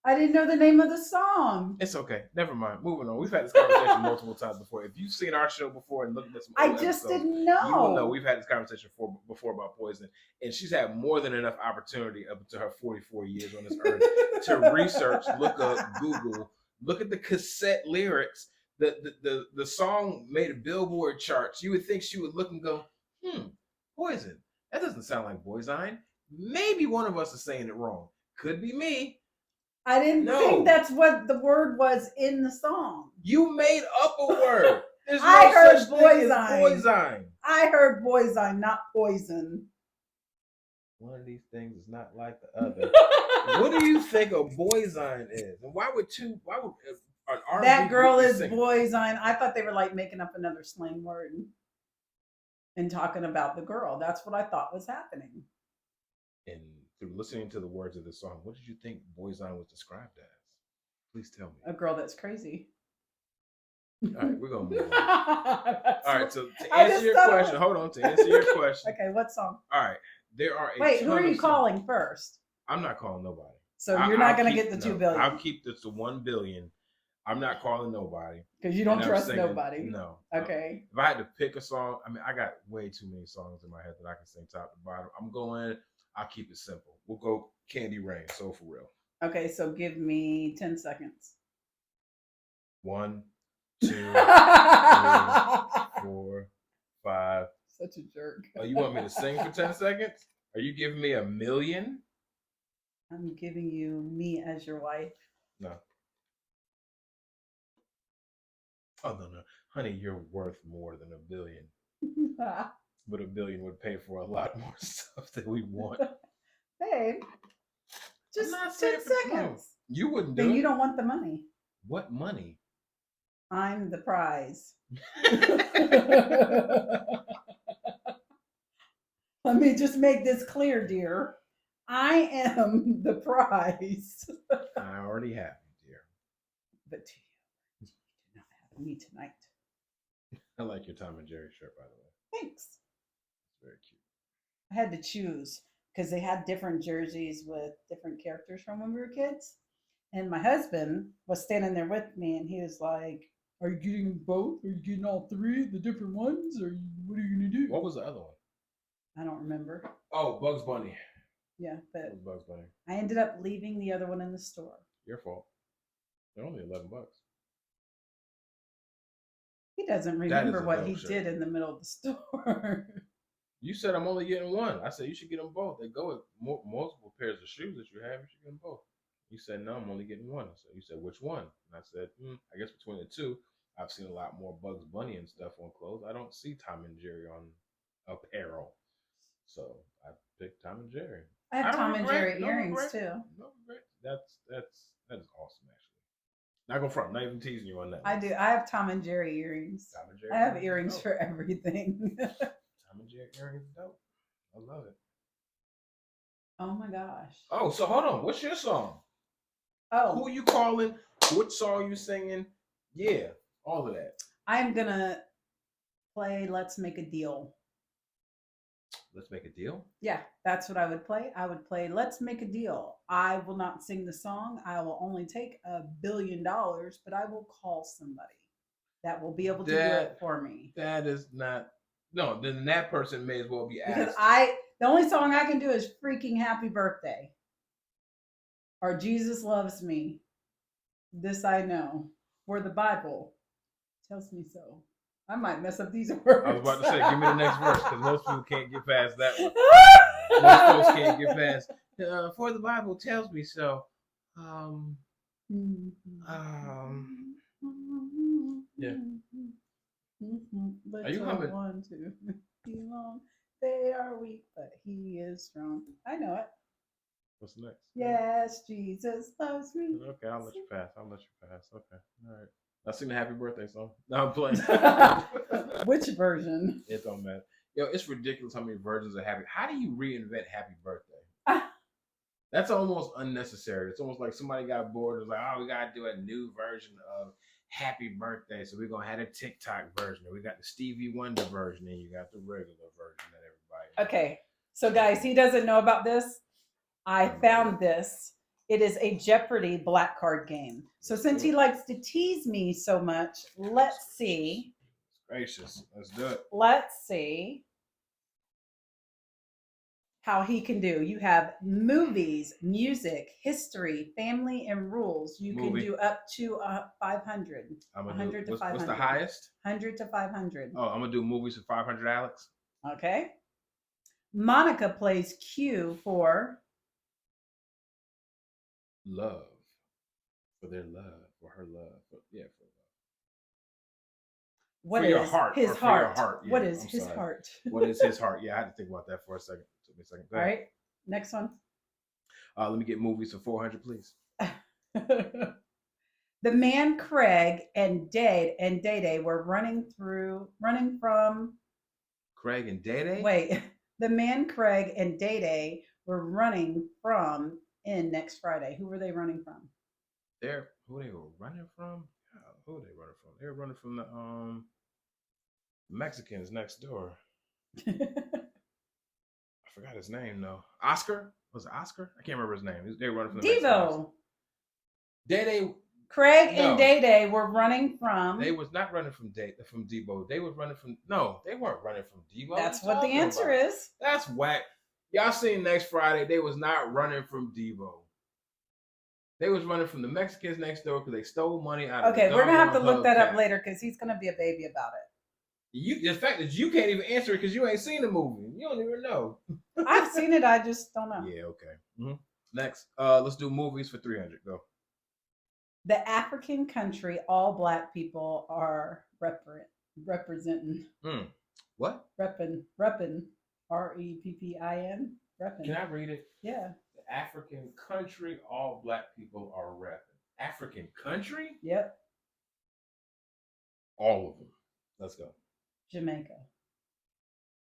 I didn't know the name of the song. It's okay. Never mind. Moving on. We've had this conversation multiple times before. If you've seen our show before and looked at some I just didn't know. You will know we've had this conversation before about Poison. And she's had more than enough opportunity up until her 44 years on this earth to research, look up, Google, look at the cassette lyrics. The song made a Billboard charts. You would think she would look and go, Poison. That doesn't sound like Boyzine. Maybe one of us is saying it wrong. Could be me. I didn't think that's what the word was in the song. You made up a word. There's no I heard such thing as Boyzine. I heard Boyzine, not Poison. One of these things is not like the other. What do you think a Boyzine is? And why would an R&B that girl is Boyzine? I thought they were like making up another slang word and talking about the girl. That's what I thought was happening. And through listening to the words of the song, what did you think Boyzine was described as? Please tell me. A girl that's crazy. All right, we're going to move on. All right, so to answer your question, Okay, what song? All right, there are who are you calling first? I'm not calling nobody. So you're not going to get the $2 billion. I'll keep this to $1 billion. I'm not calling nobody. Because you don't trust nobody. No. Okay. If I had to pick a song, I got way too many songs in my head that I can sing top to bottom. I'll keep it simple. We'll go Candy Rain, So For Real. Okay, so give me 10 seconds. 1, 2, 3, 4, 5. Such a jerk. Oh, you want me to sing for 10 seconds? Are you giving me $1 million? I'm giving you me as your wife. No. Oh, no. Honey, you're worth more than $1 billion. But $1 billion would pay for a lot more stuff that we want. Babe. Just I'm not 10 saying seconds. You wouldn't do Then it. you don't want the money. What money? I'm the prize. Let me just make this clear, dear. I am the prize. I already have you, dear. But you do not have me tonight. I like your Tom and Jerry shirt, by the way. Thanks. It's very cute. I had to choose because they had different jerseys with different characters from when we were kids. And my husband was standing there with me, and he was like, "Are you getting both? Are you getting all three, the different ones? Or what are you gonna do?" What was the other one? I don't remember. Oh, Bugs Bunny. Yeah, but It was Bugs Bunny. I ended up leaving the other one in the store. Your fault. They're only $11. He doesn't remember what he did in the middle of the store. You said I'm only getting one. I said you should get them both. They go with multiple pairs of shoes that you have. You should get them both. You said no, I'm only getting one. So you said which one? And I said I guess between the two, I've seen a lot more Bugs Bunny and stuff on clothes. I don't see Tom and Jerry on apparel, so I picked Tom and Jerry. I have Tom and Jerry earrings too. No regret. That is awesome actually. Not going front. Not even teasing you on that. I do. I have Tom and Jerry earrings. Tom and Jerry. I have earrings for everything. Tom and Jerry earrings dope. I love it. Oh my gosh. Oh, so hold on. What's your song? Oh. Who you calling? What song you singing? Yeah, all of that. I'm gonna play Let's Make a Deal. Let's Make a Deal? Yeah, that's what I would play. I would play Let's Make a Deal. I will not sing the song. I will only take $1 billion, but I will call somebody that will be able to do it for me. That is not. No, then that person may as well be asked. Because the only song I can do is freaking Happy Birthday. Or Jesus Loves Me. This I know. For the Bible tells me so. I might mess up these words. I was about to say, give me the next verse, because most people can't get past that one. Most folks can't get past. For the Bible tells me so. Yeah. Are you humming? 1, 2, 3, long. They are weak, but he is strong. I know it. What's next? Yes, Jesus loves me. Okay, I'll let you pass. Okay, all right. I sing the Happy Birthday song. No, I'm playing. Which version? It don't matter. Yo, it's ridiculous how many versions of Happy. How do you reinvent Happy Birthday? That's almost unnecessary. It's almost like somebody got bored and was like, oh, we gotta do a new version of Happy Birthday. So we're gonna have a TikTok version. We got the Stevie Wonder version, and you got the regular version that everybody knows. Okay. So guys, he doesn't know about this. I found this. It is a Jeopardy black card game. So since he likes to tease me so much, let's see. Gracious. Let's do it. Let's see how he can do. You have movies, music, history, family, and rules. You can do up to 500. 100 to 500. What's the highest? 100 to 500. Oh, I'm going to do movies for 500, Alex. Okay. Monica plays Q for love. For their love. For her love. For love. What is his heart? Yeah, what is his heart? What is his heart? Yeah, I had to think about that for a second. Took me a second. All right. Next one. Let me get movies for 400, please. The man Craig and Day were running from. Craig and Day? Wait. The man Craig and Day were running from in Next Friday. Who were they running from? Who they were running from? Who were they running from? They were running from the Mexicans next door. I forgot his name though. Oscar? Was it Oscar? I can't remember his name. They were running from the Devo. Day. Craig and Day were running from. They was not running from Devo. They was running from. No, they weren't running from Devo. That's what the answer is. That's whack. Y'all seen Next Friday? They was not running from Devo. They was running from the Mexicans next door because they stole money out of. Okay, we're gonna have to look that up later because he's gonna be a baby about it. The fact that you can't even answer it because you ain't seen the movie, you don't even know. I've seen it, I just don't know. Yeah, okay. Mm-hmm. Next, let's do movies for 300. Go. The African country all black people are representing. What? Reppin. Reppin. Reppin. Can I read it? Yeah. The African country, all black people are rapping. African country? Yep. All of them. Let's go. Jamaica.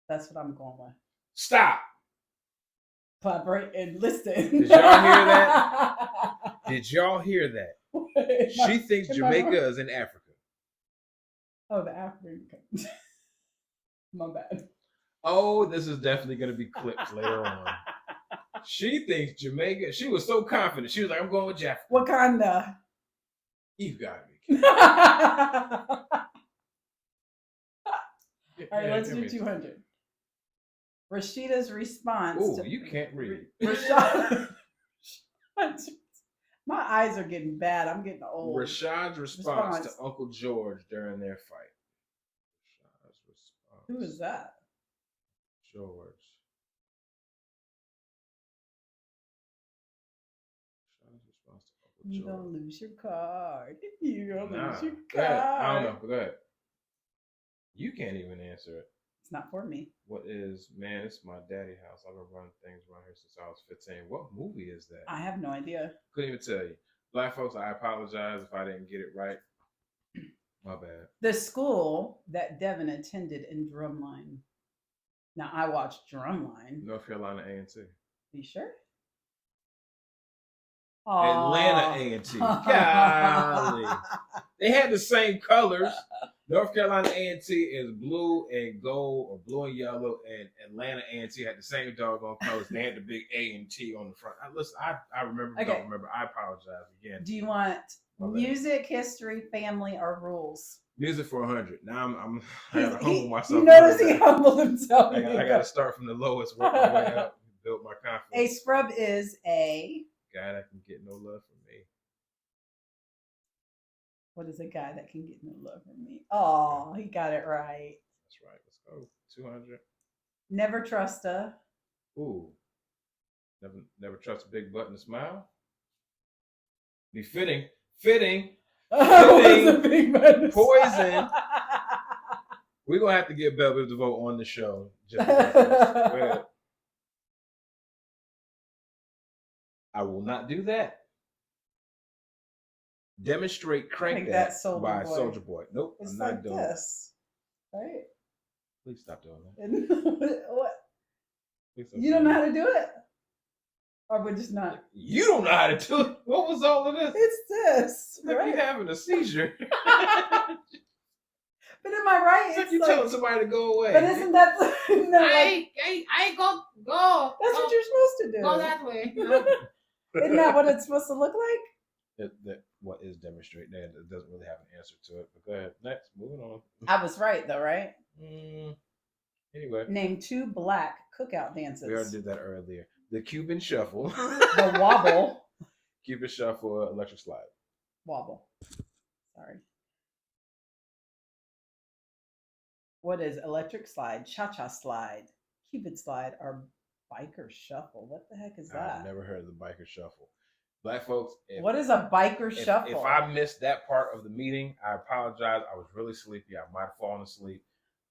That's what I'm going with. Stop. Collaborate and listen. Did y'all hear that? Did y'all hear that? She thinks Jamaica is in Africa. Oh, the African country. My bad. Oh, this is definitely going to be clipped later on. She thinks Jamaica. She was so confident. She was like, I'm going with Jeff. Wakanda. You got me. All right, let's do 200. Rashida's response. Oh, you can't read. Rashad. My eyes are getting bad. I'm getting old. Rashad's response to Uncle George during their fight. Rashad's response. Who is that? George. Rashad's response to Uncle George. You're gonna lose your card. You're gonna lose your Go card. ahead. I don't know. Go ahead. You can't even answer it. It's not for me. What is, man, it's my daddy house. I've been running things around here since I was 15. What movie is that? I have no idea. Couldn't even tell you. Black folks, I apologize if I didn't get it right. My bad. The school that Devin attended in Drumline. Now, I watched Drumline. North Carolina A&T. You sure? Atlanta A&T. Golly. They had the same colors. North Carolina A&T is blue and gold, or blue and yellow, and Atlanta A&T had the same doggone colors. They had the big A&T on the front. I remember, okay. Don't remember. I apologize again. Do you want music, history, family, or rules? Music for 100. Now I gotta humble myself. You notice he humbled himself. I gotta start from the lowest, work my way up, build my confidence. A scrub is a guy that can get no love from me. What is a guy that can get no love from me? Oh, he got it right. That's right. Let's go. 200. Never trust a. Ooh. Never trust a big butt and a smile. Be fitting. Fitting. Poison. We're gonna have to get Belle Biv DeVoe on the show. Just I will not do that. Demonstrate Crank That by Soulja Boy. Nope, it's I'm like not doing this, right? Please stop doing that. What? You don't know how to do it? Or we're just not? You don't know how to do it? What was all of this? It's this. It's like you're having a seizure. But am I right? It's like you're telling somebody to go away. But isn't that I go. That's what you're supposed to do. Go that way. Isn't that what it's supposed to look like? What is demonstrate? That it doesn't really have an answer to it. But go ahead. Next, moving on. I was right though, right? Anyway. Name 2 black cookout dances. We already did that earlier. The Cuban Shuffle. The wobble. Cuban Shuffle, electric slide. Wobble. Sorry. What is electric slide, cha-cha slide, Cupid slide, or biker shuffle? What the heck is that? I've never heard of the biker shuffle. Black folks, what is a biker shuffle? If I missed that part of the meeting, I apologize. I was really sleepy. I might have fallen asleep.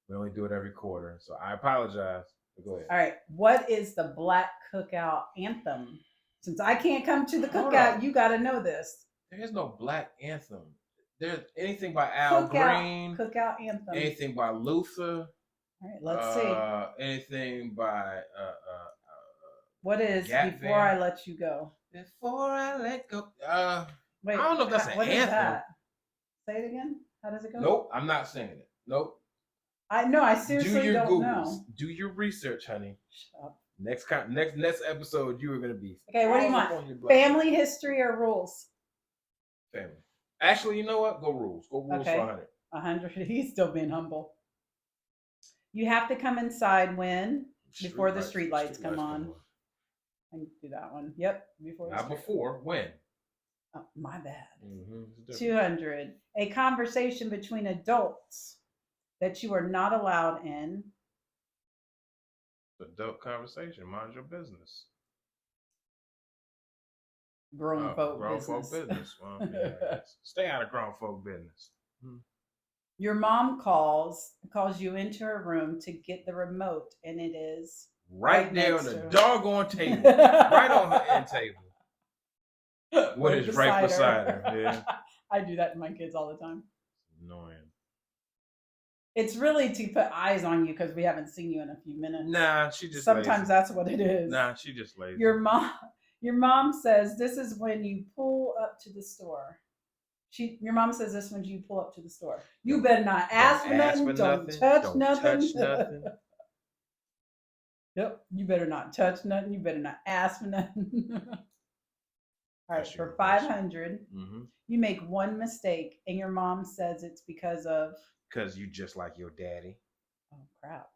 We only do it every quarter, so I apologize. But go ahead. All right. What is the black cookout anthem? Since I can't come to the cookout, you got to know this. There is no black anthem. There's anything by Al Green. Cookout anthem. Anything by Luther. All right, let's see. Anything by what is Before I Let You Go? Before I Let Go. Wait, I don't know if that's an anthem. That? Say it again. How does it go? Nope, I'm not saying it. Nope. I seriously don't know. Do your research, honey. Shut up. Next episode, you are gonna be. Okay, what do you want? Family, history, or rules? Family. Actually, you know what? Go rules. Go rules for 100. 100. He's still being humble. You have to come inside when? Before the street lights come on. I can do that one. Yep. Not before. When? Oh, my bad. 200. A conversation between adults that you are not allowed in. Adult conversation. Mind your business. Grown folk business. Well, yeah, stay out of grown folk business. Your mom calls you into her room to get the remote, and it is right there on the doggone table, right on her end table. What is right beside her? Yeah. I do that to my kids all the time. Annoying. It's really to put eyes on you because we haven't seen you in a few minutes. Nah, she just sometimes lazy. That's what it is. Nah, she just lazy. Your mom says this is when you pull up to the store. Your mom says this when you pull up to the store. You better not ask for nothing. Don't touch nothing. Yep. You better not touch nothing. You better not ask for nothing. All right. For 500, you make one mistake, and your mom says it's because of. Because you just like your daddy. Oh crap.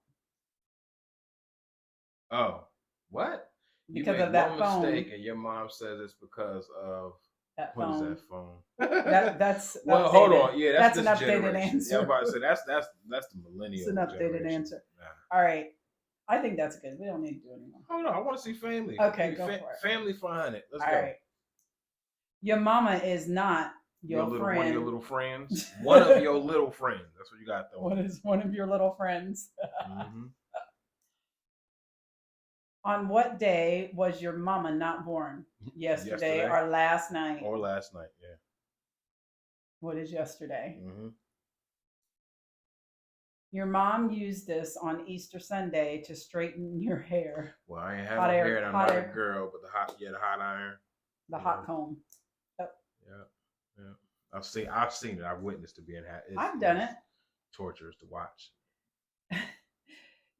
Oh, what? Because of that phone. Mistake, and your mom says it's because of. That what phone. Is that phone? That's well, updated. Hold on. Yeah, that's an updated answer. Yeah, I'm about to say that's the millennial. It's an updated generation. answer. Nah. All right, I think that's good. We don't need to do anymore. Hold on, I want to see family. Okay, go for it. Family 500. Let's go. All right. Your mama is not your friend. One of your little friends. One of your little friends. That's what you got though. What is one of your little friends? On what day was your mama not born? Yesterday or last night? Or last night, yeah. What is yesterday? Your mom used this on Easter Sunday to straighten your hair. Well, I ain't having hair and I'm not a girl, but the hot iron. The hot comb. Yep. Yeah. I've seen it. I've witnessed it being had. I've done it. Torturous to watch.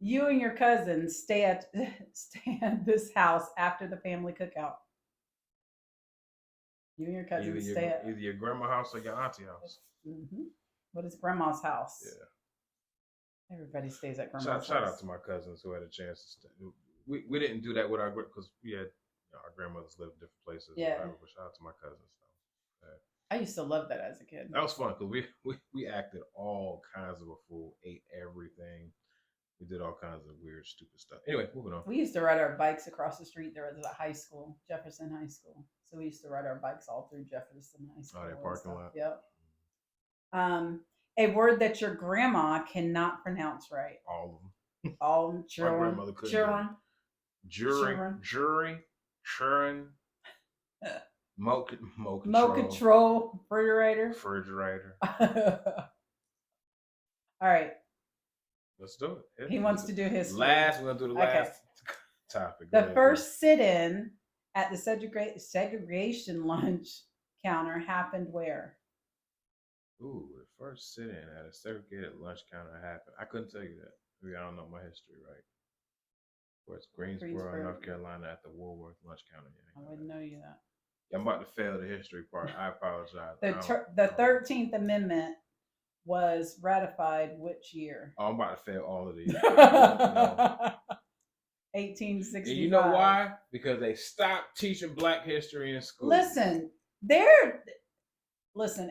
You and your cousins stay at this house after the family cookout. You and your cousins stay at either your grandma's house or your auntie house. What is grandma's house? Yeah. Everybody stays at grandma's house. Shout out to my cousins who had a chance to stay. We didn't do that with our because we had our grandmothers lived different places. Yeah. But shout out to my cousins. I used to love that as a kid. That was fun because we acted all kinds of a fool, ate everything. We did all kinds of weird, stupid stuff. Anyway, moving on. We used to ride our bikes across the street. There was a high school, Jefferson High School. So we used to ride our bikes all through Jefferson High School. Oh, that parking lot. Yep. A word that your grandma cannot pronounce right. All of them. All of them. My grandmother couldn't. Jury. Churn. Mo control. Refrigerator. All right. Let's do it. He wants to do his last. We're gonna do the last topic. The first sit-in at the segregation lunch counter happened where? Ooh, the first sit-in at a segregated lunch counter happened. I couldn't tell you that. Maybe I don't know my history right. Where's Greensboro, North Carolina, at the Woolworth lunch counter? I wouldn't know you that. I'm about to fail the history part. I apologize. The 13th Amendment was ratified which year? Oh, I'm about to fail all of these. 1865. And you know why? Because they stopped teaching Black history in school. Listen,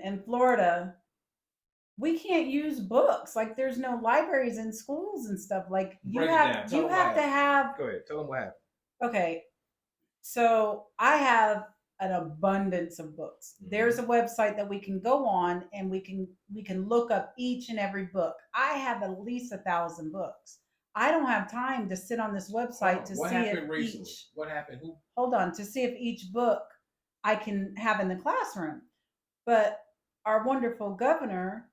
in Florida, we can't use books. Like there's no libraries in schools and stuff. Like you have to have. Go ahead. Tell them what happened. Okay, so I have an abundance of books. There's a website that we can go on and we can look up each and every book. I have at least 1,000 books. I don't have time to sit on this website to see if recently? What happened? Hold on, to see if each book I can have in the classroom. But our wonderful governor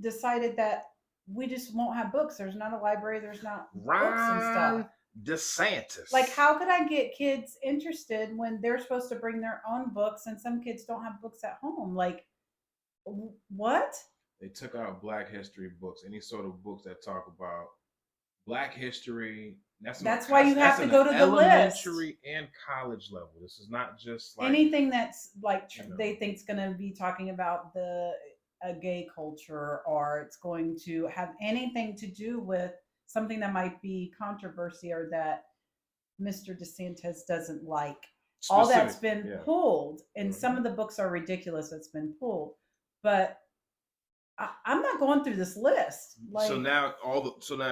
decided that we just won't have books. There's not a library. There's not books and stuff. DeSantis. Like, how could I get kids interested when they're supposed to bring their own books and some kids don't have books at home? Like, what? They took out Black history books, any sort of books that talk about Black history. That's why you have to go to the list. Elementary and college level. This is not just like anything that's like they think is going to be talking about a gay culture, or it's going to have anything to do with something that might be controversy or that Mr. DeSantis doesn't like. All that's been pulled, and some of the books are ridiculous that's been pulled. But I'm not going through this list. Like, so now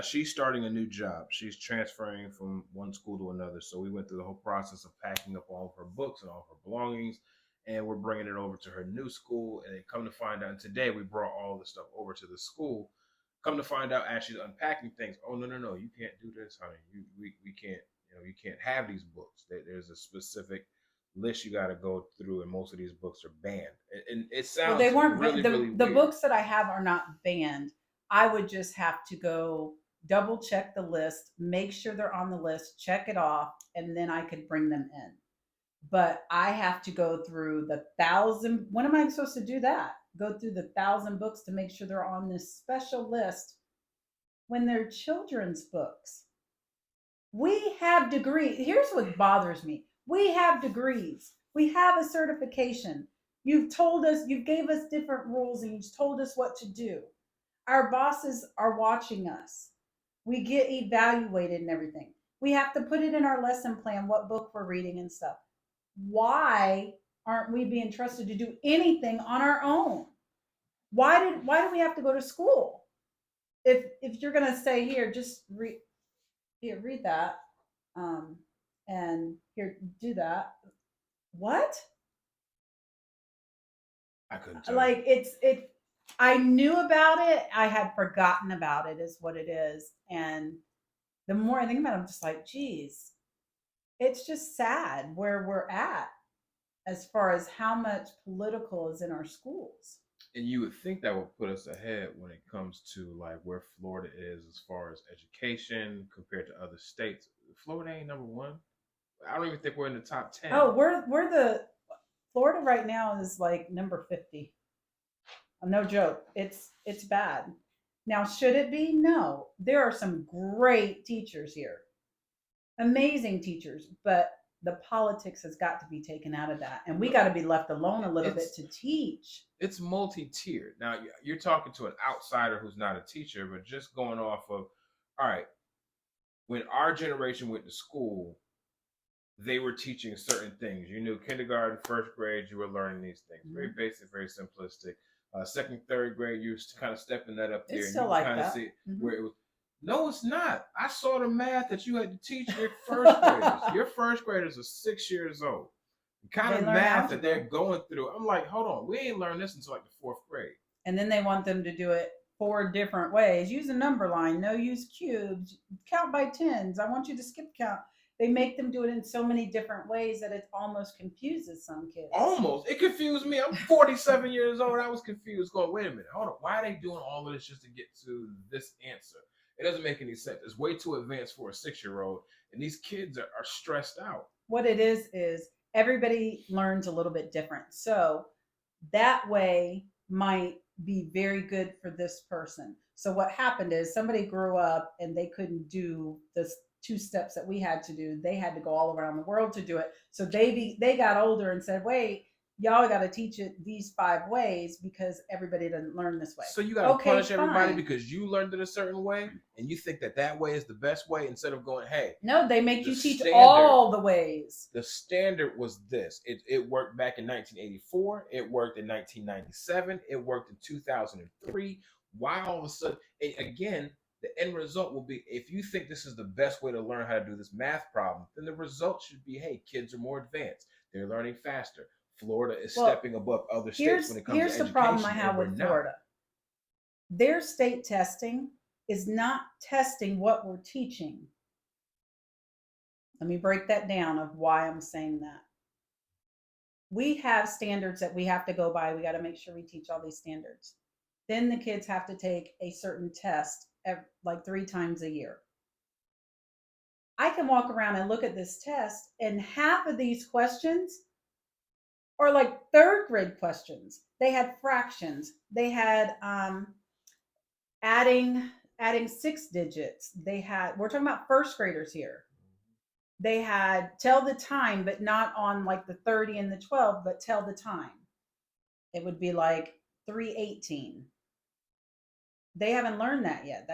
she's starting a new job. She's transferring from one school to another. So we went through the whole process of packing up all of her books and all of her belongings, and we're bringing it over to her new school. And come to find out, and today we brought all the stuff over to the school. Come to find out, actually unpacking things. Oh no, you can't do this, honey. We can't. You can't have these books. There's a specific list you got to go through, and most of these books are banned. And it sounds well, they weren't really really the weird. books that I have are not banned. I would just have to go double check the list, make sure they're on the list, check it off, and then I could bring them in. But I have to go through the 1,000. When am I supposed to do that? Go through the 1,000 books to make sure they're on this special list when they're children's books. We have degrees. Here's what bothers me. We have degrees. We have a certification. You've told us, you gave us different rules and you've told us what to do. Our bosses are watching us. We get evaluated and everything. We have to put it in our lesson plan, what book we're reading and stuff. Why aren't we being trusted to do anything on our own? Why do we have to go to school? If you're gonna say here, just read that, and here do that. What? I couldn't tell. Like it. I knew about it. I had forgotten about it. Is what it is. And the more I think about it, I'm just like, geez, it's just sad where we're at as far as how much political is in our schools. And you would think that would put us ahead when it comes to like where Florida is as far as education compared to other states. Florida ain't number one. I don't even think we're in the top 10. Oh, we're the Florida right now is like number 50. No joke. It's bad. Now, should it be? No. There are some great teachers here. Amazing teachers, but the politics has got to be taken out of that. And we got to be left alone a little bit to teach. It's multi-tiered. Now, you're talking to an outsider who's not a teacher, but just going off of, all right, when our generation went to school, they were teaching certain things. You knew kindergarten, first grade, you were learning these things. Mm-hmm. Very basic, very simplistic. Second, third grade, you're kind of stepping that up there. It's still like kind that. of see where it was. No, it's not. I saw the math that you had to teach your first graders. Your first graders are 6 years old. The kind of math that they're going through. I'm like, hold on, we ain't learned this until like the fourth grade. And then they want them to do it 4 different ways. Use a number line. No, use cubes. Count by tens. I want you to skip count. They make them do it in so many different ways that it almost confuses some kids. Almost. It confused me. I'm 47 years old. I was confused going, wait a minute. Hold on. Why are they doing all of this just to get to this answer? It doesn't make any sense. It's way too advanced for a 6-year-old. And these kids are stressed out. What it is everybody learns a little bit different. So that way might be very good for this person. So what happened is somebody grew up and they couldn't do this 2 steps that we had to do. They had to go all around the world to do it. So they got older and said, wait, y'all got to teach it these 5 ways because everybody doesn't learn this way. So you got to punish everybody because you learned it a certain way and you think that way is the best way instead of going, hey. No, they make you teach all the ways. The standard was this. It worked back in 1984. It worked in 1997. It worked in 2003. Why all of a sudden, again, the end result will be, if you think this is the best way to learn how to do this math problem, then the result should be, hey, kids are more advanced. They're learning faster. Florida is stepping above other states when it comes to education. Here's the problem I have with Florida. Their state testing is not testing what we're teaching. Let me break that down of why I'm saying that. We have standards that we have to go by. We got to make sure we teach all these standards. Then the kids have to take a certain test like 3 times a year. I can walk around and look at this test, and half of these questions are like 3rd grade questions. They had fractions. They had adding 6 digits. We're talking about 1st graders here. They had tell the time, but not on like the 30 and the 12, but tell the time. It would be like 3:18. They haven't learned that yet.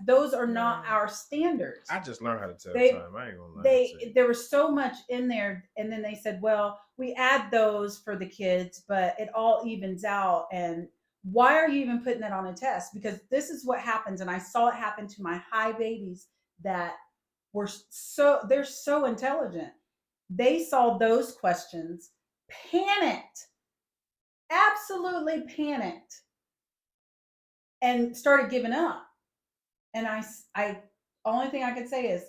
Those are not our standards. I just learned how to tell time. I ain't gonna lie. There was so much in there, and then they said, well, we add those for the kids, but it all evens out. And why are you even putting that on a test? Because this is what happens, and I saw it happen to my high babies that they're so intelligent. They saw those questions, panicked, absolutely panicked. and started giving up. And I only thing I could say is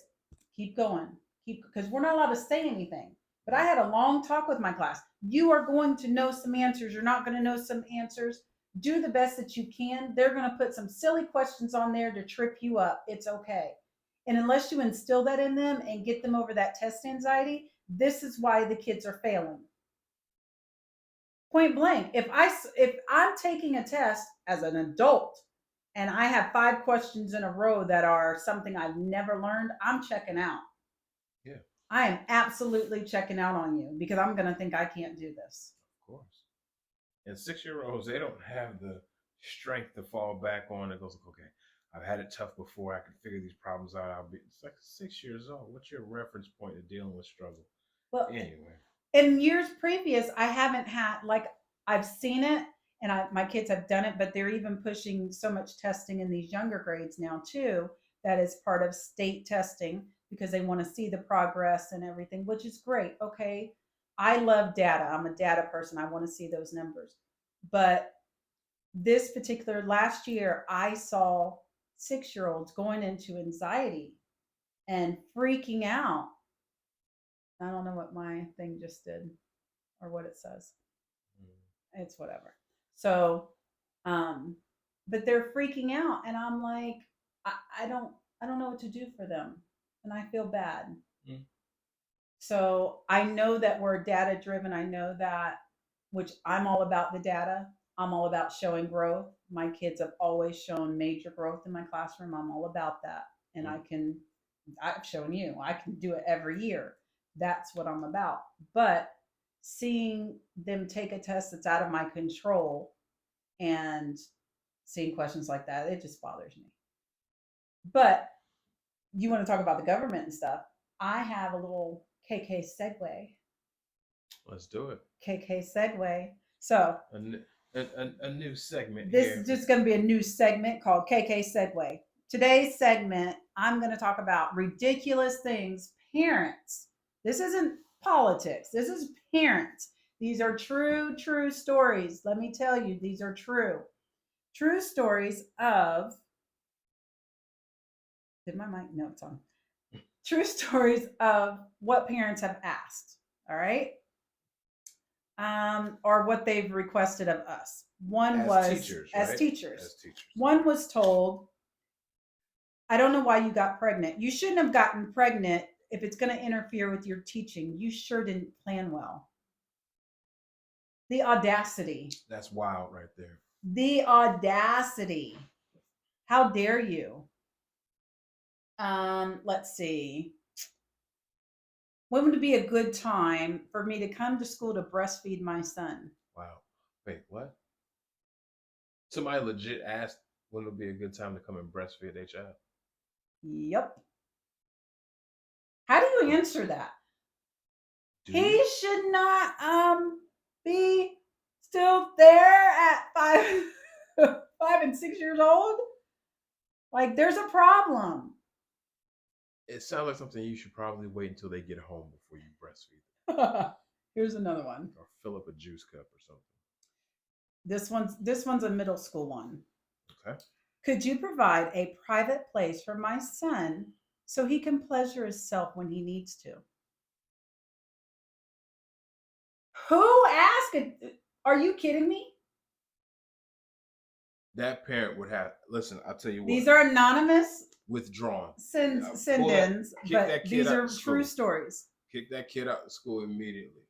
keep going, keep, because we're not allowed to say anything. But I had a long talk with my class. You are going to know some answers. You're not going to know some answers. Do the best that you can. They're going to put some silly questions on there to trip you up. It's okay. And unless you instill that in them and get them over that test anxiety, this is why the kids are failing. Point blank. If I'm taking a test as an adult and I have 5 questions in a row that are something I've never learned, I'm checking out. Yeah. I am absolutely checking out on you because I'm going to think I can't do this. Of course. And 6-year-olds, they don't have the strength to fall back on. It goes like, okay, I've had it tough before. I can figure these problems out. It's like 6 years old. What's your reference point to dealing with struggle? Well, anyway, in years previous, I haven't had, like, I've seen it and my kids have done it, but they're even pushing so much testing in these younger grades now too. That is part of state testing because they want to see the progress and everything, which is great. Okay. I love data. I'm a data person. I want to see those numbers. But this particular last year, I saw 6-year-olds going into anxiety and freaking out. I don't know what my thing just did or what it says. It's whatever. So, but they're freaking out, and I'm like, I, I don't, I don't know what to do for them, and I feel bad. Mm. So I know that we're data driven. I know that, which I'm all about the data. I'm all about showing growth. My kids have always shown major growth in my classroom. I'm all about that, and I've shown you, I can do it every year. That's what I'm about. But seeing them take a test that's out of my control and seeing questions like that, it just bothers me. But you want to talk about the government and stuff? I have a little KK segue. Let's do it. KK segue. So a new segment. This here. is just going to be a new segment called KK segue. Today's segment, I'm going to talk about ridiculous things parents. This isn't politics. This is parents. These are true stories. Let me tell you, these are true stories of. Did my mic? No, it's on. True stories of what parents have asked. All right. Or what they've requested of us. One was teachers, right? as teachers. As teachers. One was told, I don't know why you got pregnant. You shouldn't have gotten pregnant if it's going to interfere with your teaching. You sure didn't plan well. The audacity. That's wild right there. The audacity. How dare you? Let's see. When would it be a good time for me to come to school to breastfeed my son? Wow. Wait, what? Somebody legit asked when would be a good time to come and breastfeed their child. Yep. How do you answer that? He should not be still there at 5 and 6 years old. Like, there's a problem. It sounds like something you should probably wait until they get home before you breastfeed them. Here's another one. Or fill up a juice cup or something. This one's a middle school one. Okay. Could you provide a private place for my son so he can pleasure himself when he needs to? Who asked it? Are you kidding me? That parent would have, listen, I'll tell you what. These are anonymous. Withdrawn. Send-ins, but these are true stories. Kick that kid out of school immediately.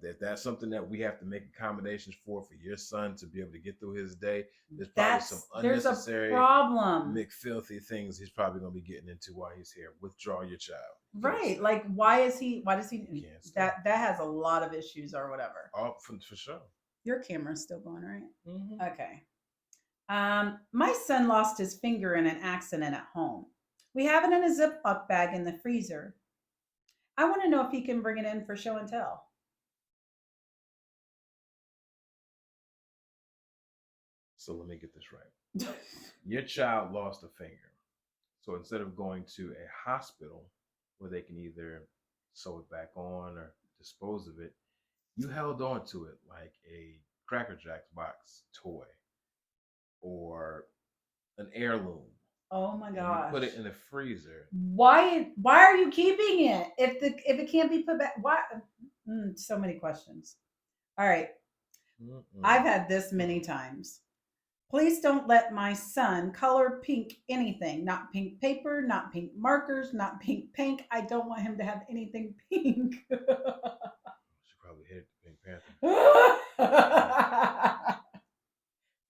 If that's something that we have to make accommodations for your son to be able to get through his day, there's probably some unnecessary, problem. McFilthy things he's probably going to be getting into while he's here. Withdraw your child. Right. Like, why does he, that has a lot of issues or whatever. Oh, for sure. Your camera's still going, right? Mm-hmm. Okay. My son lost his finger in an accident at home. We have it in a Ziploc bag in the freezer. I want to know if he can bring it in for show and tell. So let me get this right. Your child lost a finger. So instead of going to a hospital where they can either sew it back on or dispose of it, you held on to it like a Cracker Jacks box toy. or an heirloom. Oh my gosh! You put it in the freezer. Why are you keeping it if it can't be put back? Why? So many questions. All right, I've had this many times. Please don't let my son color pink anything. Not pink paper, not pink markers, not pink paint. I don't want him to have anything pink. She probably hit the Pink Panther.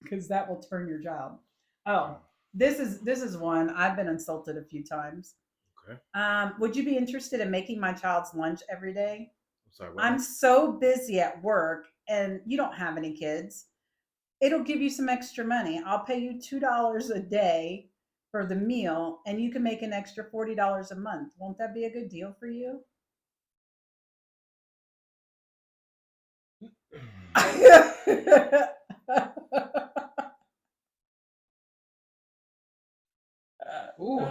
Because that will turn your child. Oh, this is one I've been insulted a few times. Okay. Would you be interested in making my child's lunch every day? Sorry, I'm so busy at work and you don't have any kids. It'll give you some extra money. I'll pay you $2 a day for the meal and you can make an extra $40 a month. Won't that be a good deal for you? Ooh,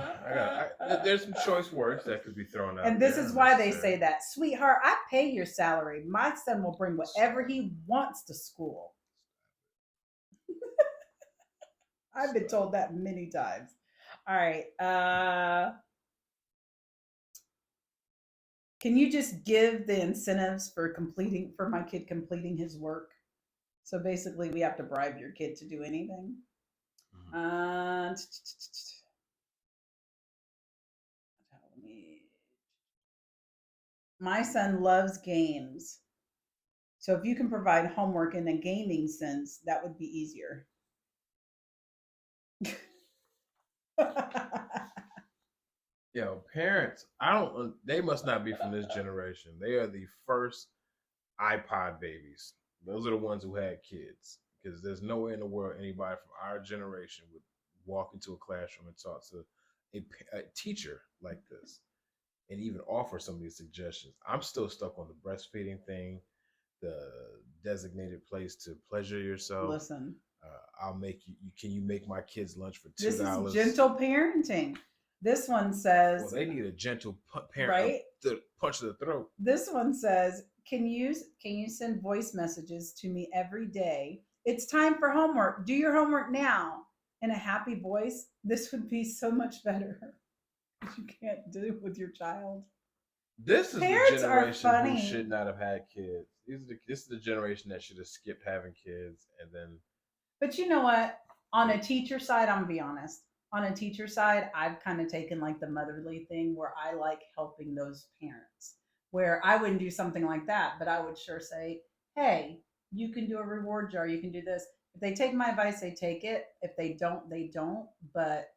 there's some choice words that could be thrown out. And this is why they say that. Sweetheart, I pay your salary. My son will bring whatever he wants to school. I've been told that many times. All right. Can you just give the incentives for my kid completing his work? So basically, we have to bribe your kid to do anything. My son loves games. So if you can provide homework in a gaming sense, that would be easier. Parents, they must not be from this generation. They are the first iPod babies. Those are the ones who had kids. Because there's no way in the world anybody from our generation would walk into a classroom and talk to a teacher like this and even offer some of these suggestions. I'm still stuck on the breastfeeding thing, the designated place to pleasure yourself. Listen, I'll make you. Can you make my kids lunch for $2? This is gentle parenting. This one says, well, they need a gentle parent, right? To punch to the throat. This one says, can you send voice messages to me every day? It's time for homework. Do your homework now. In a happy voice. This would be so much better. You can't do it with your child. This is Parents the generation who should not have had kids. This is the generation that should have skipped having kids and then. But you know what? On a teacher side, I'm gonna be honest. On a teacher side, I've kind of taken like the motherly thing where I like helping those parents. Where I wouldn't do something like that, but I would sure say, hey, you can do a reward jar, you can do this. If they take my advice, they take it. If they don't, they don't. But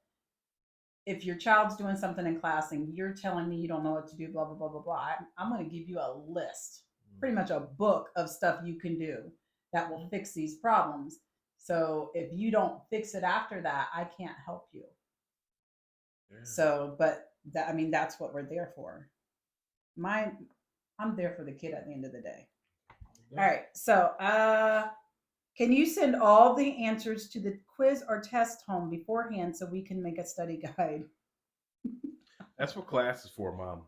if your child's doing something in class and you're telling me you don't know what to do, blah, blah, blah, blah, blah, I'm going to give you a list, pretty much a book of stuff you can do that will fix these problems. So if you don't fix it after that, I can't help you. Yeah. So, but that's what we're there for. I'm there for the kid at the end of the day. Yeah. All right. So, can you send all the answers to the quiz or test home beforehand so we can make a study guide? That's what class is for, Mom.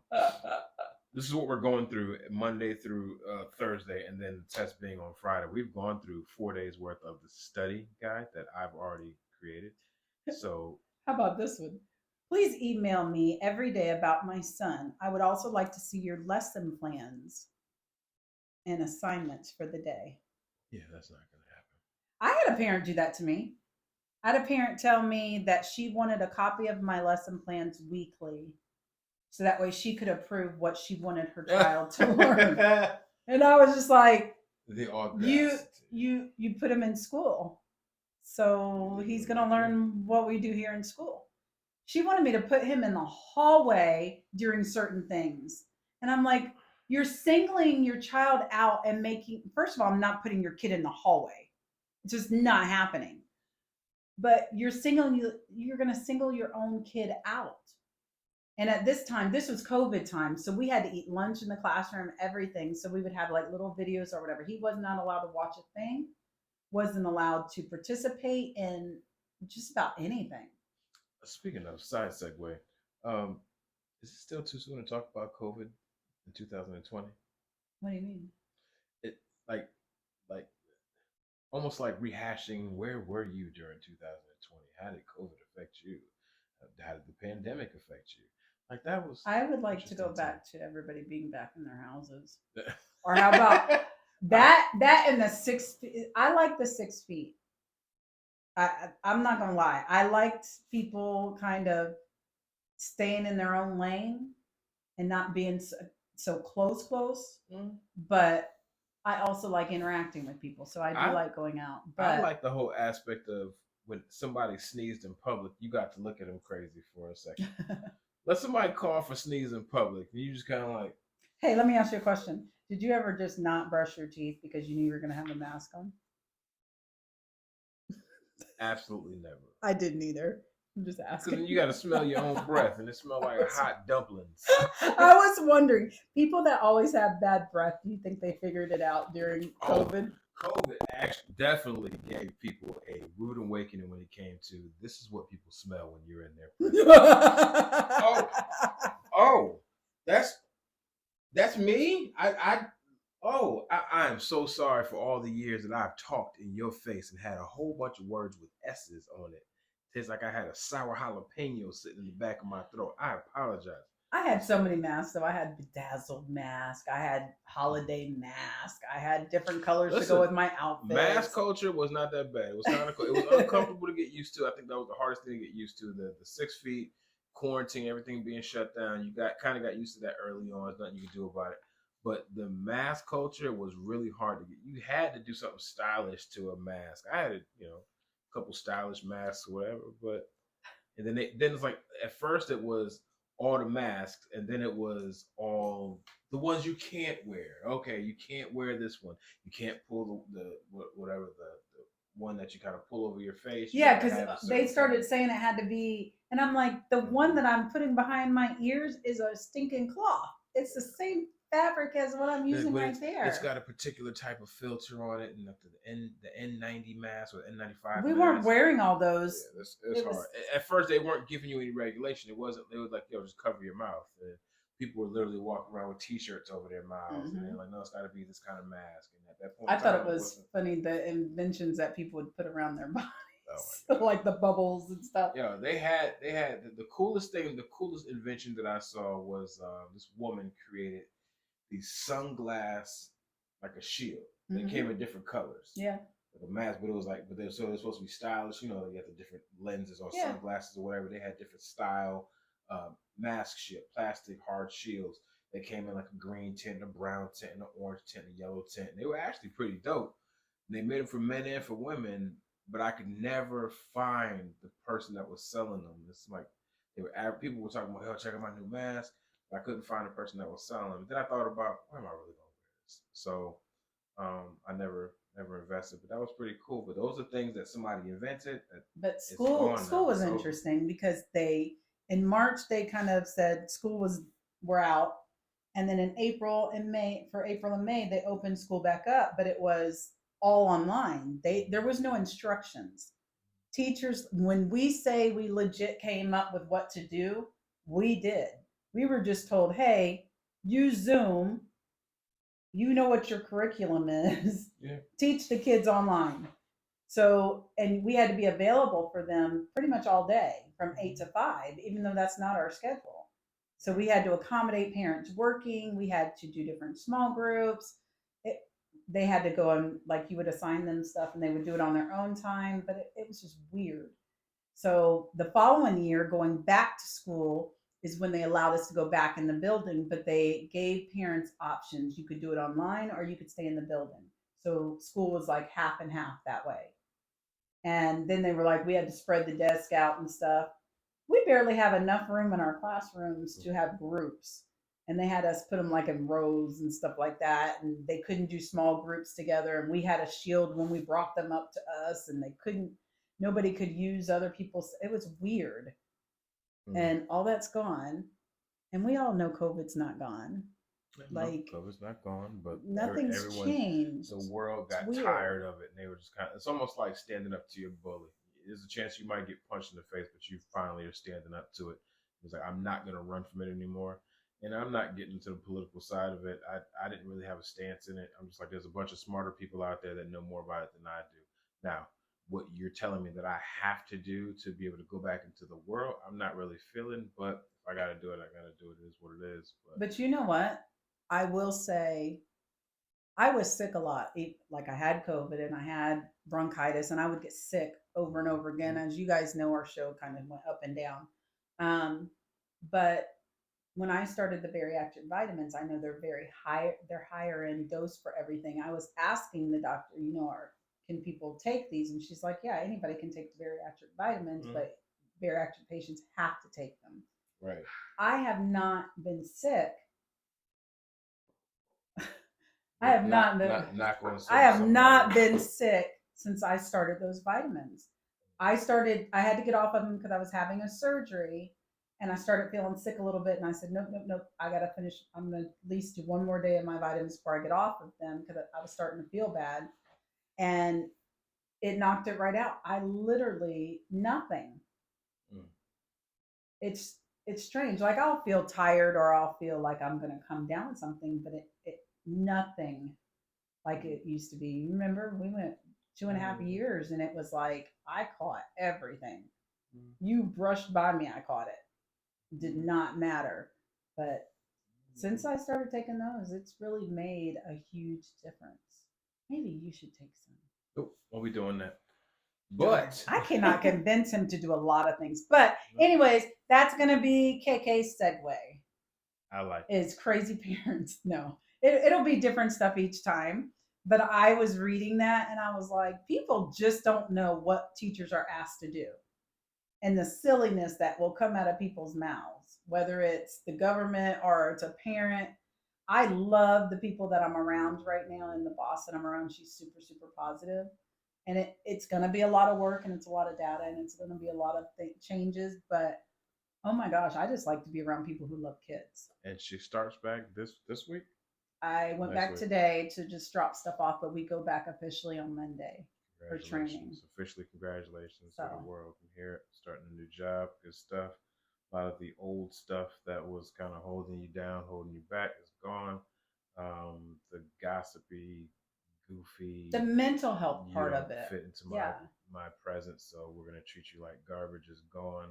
This is what we're going through Monday through Thursday, and then the test being on Friday. We've gone through 4 days worth of the study guide that I've already created. So, how about this one? Please email me every day about my son. I would also like to see your lesson plans and assignments for the day. Yeah, that's not going to happen. I had a parent do that to me. I had a parent tell me that she wanted a copy of my lesson plans weekly, so that way she could approve what she wanted her child to learn. And I was just like, you put him in school, so he's going to learn what we do here in school. She wanted me to put him in the hallway during certain things. And I'm like, you're singling your child out and first of all, I'm not putting your kid in the hallway. It's just not happening. But you're going to single your own kid out. And at this time, this was COVID time. So we had to eat lunch in the classroom, everything. So we would have like little videos or whatever. He was not allowed to watch a thing, wasn't allowed to participate in just about anything. Speaking of side segue, is it still too soon to talk about COVID in 2020? What do you mean? It like almost like rehashing where were you during 2020? How did COVID affect you? How did the pandemic affect you? Like that was. I would like to go interesting back to everybody being back in their houses. Or how about that and the 6 feet? I like the 6 feet. I'm not gonna lie. I liked people kind of staying in their own lane and not being so close. But I also like interacting with people, so I do like going out. But I like the whole aspect of when somebody sneezed in public, you got to look at them crazy for a second. Let somebody call for sneeze in public, and you just kind of like, hey, let me ask you a question. Did you ever just not brush your teeth because you knew you were going to have a mask on? absolutely never. I didn't either. I'm just asking. Because you got to smell your own breath, and it smells like hot dumplings. I was wondering, people that always have bad breath, do you think they figured it out during COVID? COVID actually definitely gave people a rude awakening when it came to this is what people smell when you're in there. That's me. I am so sorry for all the years that I've talked in your face and had a whole bunch of words with S's on it. Tastes like I had a sour jalapeno sitting in the back of my throat. I apologize. I had so many masks, though. I had bedazzled mask. I had holiday mask. I had different colors to go with my outfits. Mask culture was not that bad. It was kind of cool. It was uncomfortable to get used to. I think that was the hardest thing to get used to. The 6 feet, quarantine, everything being shut down. You got used to that early on. There's nothing you could do about it. But the mask culture was really hard to get. You had to do something stylish to a mask. I had a couple stylish masks or whatever, but and then it's like at first it was all the masks, and then it was all the ones you can't wear. Okay, you can't wear this one. You can't pull the whatever the one that you kind of pull over your face. Yeah, because they started saying it had to be, and I'm like, the one that I'm putting behind my ears is a stinking cloth. It's the same fabric as what I'm using right there. It's got a particular type of filter on it, and the N90 mask or N95. We weren't wearing all those. Yeah, it's hard. At first, they weren't giving you any regulation. It wasn't. They were like, "Yo, just cover your mouth." And people were literally walking around with T-shirts over their mouths, and they're like, "No, it's got to be this kind of mask." And at that point, I thought it was funny the inventions that people would put around their bodies, like the bubbles and stuff. Yeah, they had the coolest thing. The coolest invention that I saw was this woman created these sunglass like a shield. They came in different colors. Yeah. Like a mask, but it was like, they're supposed to be stylish. You know, you have the different lenses or sunglasses or whatever. They had different style mask shield, plastic hard shields. They came in like a green tint, a brown tint, an orange tint, a yellow tint. And they were actually pretty dope. And they made them for men and for women, but I could never find the person that was selling them. It's like people were talking about, "Hell, check out my new mask." I couldn't find a person that was selling them. Then I thought about, where am I really going to wear this? So I never invested, but that was pretty cool. But those are things that somebody invented. But school was interesting because in March they kind of said we're out, and then in April and May they opened school back up, but it was all online. There was no instructions. Teachers, when we say we legit came up with what to do, we did. We were just told, hey, use Zoom. You know what your curriculum is. Yeah. Teach the kids online. So, and we had to be available for them pretty much all day from 8 to 5, even though that's not our schedule. So we had to accommodate parents working. We had to do different small groups. They had to go and like you would assign them stuff and they would do it on their own time, but it was just weird. So the following year, going back to school, is when they allowed us to go back in the building, but they gave parents options. You could do it online or you could stay in the building. So school was like half and half that way. And then they were like, we had to spread the desk out and stuff. We barely have enough room in our classrooms to have groups. And they had us put them like in rows and stuff like that. And they couldn't do small groups together. And we had a shield when we brought them up to us, and nobody could use other people's. It was weird. And all that's gone, and we all know COVID's not gone. Like COVID's not gone, but nothing's changed. The world got tired of it, and they were just it's almost like standing up to your bully. There's a chance you might get punched in the face, but you finally are standing up to it. It's like, I'm not going to run from it anymore, and I'm not getting to the political side of it. I didn't really have a stance in it. I'm just like, there's a bunch of smarter people out there that know more about it than I do. Now, what you're telling me that I have to do to be able to go back into the world, I'm not really feeling, but if I got to do it, I got to do it. It is what it is. But you know what? I will say I was sick a lot. Like I had COVID and I had bronchitis, and I would get sick over and over again. As you guys know, our show kind of went up and down. But when I started the bariatric vitamins, I know they're very high. They're higher in dose for everything. I was asking the doctor, can people take these? And she's like, yeah, anybody can take the bariatric vitamins, but bariatric patients have to take them. Right. I have not been sick. I have not been sick since I started those vitamins. I had to get off of them because I was having a surgery, and I started feeling sick a little bit, and I said, nope, I got to finish. I'm going to at least do one more day of my vitamins before I get off of them, because I was starting to feel bad, and it knocked it right out. I literally, nothing. It's strange. Like I'll feel tired, or I'll feel like I'm going to come down with something, but it nothing like it used to be. You remember we went 2.5 years, and it was like I caught everything. You brushed by me, I caught it. Did not matter. But since I started taking those, it's really made a huge difference. Maybe you should take some. Oh, we'll be doing that. But I cannot convince him to do a lot of things. But anyways, that's gonna be KK's segue. I like is crazy parents. No, it'll be different stuff each time. But I was reading that, and I was like, people just don't know what teachers are asked to do, and the silliness that will come out of people's mouths, whether it's the government or it's a parent. I love the people that I'm around right now, and the boss that I'm around. She's super, super positive. And it's going to be a lot of work, and it's a lot of data, and it's going to be a lot of changes. But oh my gosh, I just like to be around people who love kids. And she starts back this week? I went back today to just drop stuff off, but we go back officially on Monday for training. Officially, congratulations to the world. From here, starting a new job, good stuff. A lot of the old stuff that was kind of holding you down, holding you back is gone. The gossipy, goofy, the mental health part of it fit into my presence, so we're gonna treat you like garbage is gone,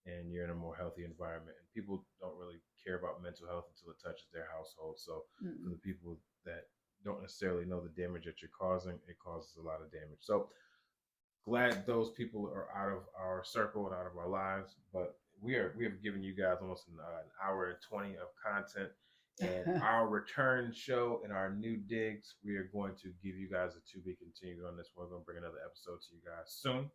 and you're in a more healthy environment. And people don't really care about mental health until it touches their household. So for the people that don't necessarily know the damage that you're causing, it causes a lot of damage. So glad those people are out of our circle and out of our lives, but we have given you guys almost an hour and 20 of content. And our return show and our new digs, we are going to give you guys a to be continued on this. We're going to bring another episode to you guys soon.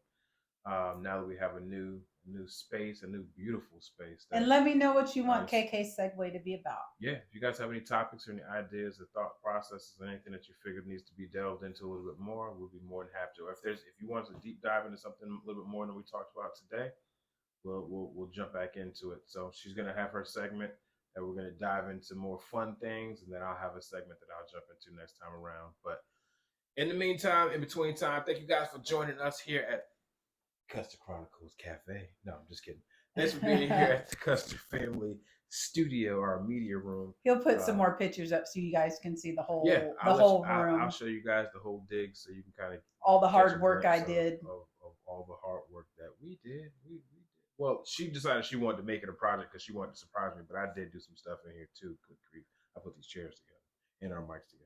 Now that we have a new space, a new beautiful space. And let me know what you want KK's segue to be about. Yeah, if you guys have any topics or any ideas or thought processes, or anything that you figured needs to be delved into a little bit more, we'll be more than happy to. If you want to deep dive into something a little bit more than we talked about today, we'll jump back into it. So she's gonna have her segment that we're gonna dive into more fun things, and then I'll have a segment that I'll jump into next time around. But in the meantime, in between time, thank you guys for joining us here at Custer Chronicles Cafe. No, I'm just kidding. Thanks for being here at the Custer Family Studio, our media room. He'll put some more pictures up so you guys can see the whole room. I'll show you guys the whole dig so you can kind of all the hard work I did. Of all the hard work that we did. We did. Well, she decided she wanted to make it a project because she wanted to surprise me, but I did do some stuff in here too. Good grief. I put these chairs together and our mics together.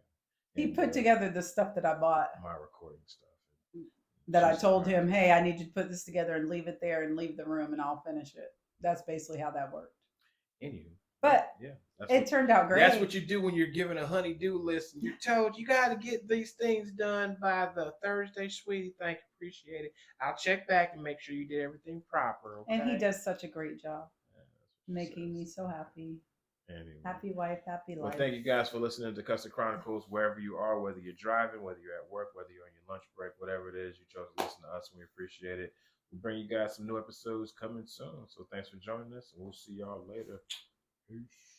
He put together the stuff that I bought. My recording stuff. That I told him, hey, I need you to put this together and leave it there and leave the room, and I'll finish it. That's basically how that worked. Anywho. But it turned out great. That's what you do when you're given a honey-do list and you're told you got to get these things done by the Thursday, sweetie. Thank you. Appreciate it. I'll check back and make sure you did everything proper. Okay? And he does such a great job making me so happy. Anyway. Happy wife, happy life. Well, thank you guys for listening to Custer Chronicles, wherever you are, whether you're driving, whether you're at work, whether you're on your lunch break, whatever it is, you chose to listen to us, and we appreciate it. We'll bring you guys some new episodes coming soon. So thanks for joining us, and we'll see y'all later. Peace.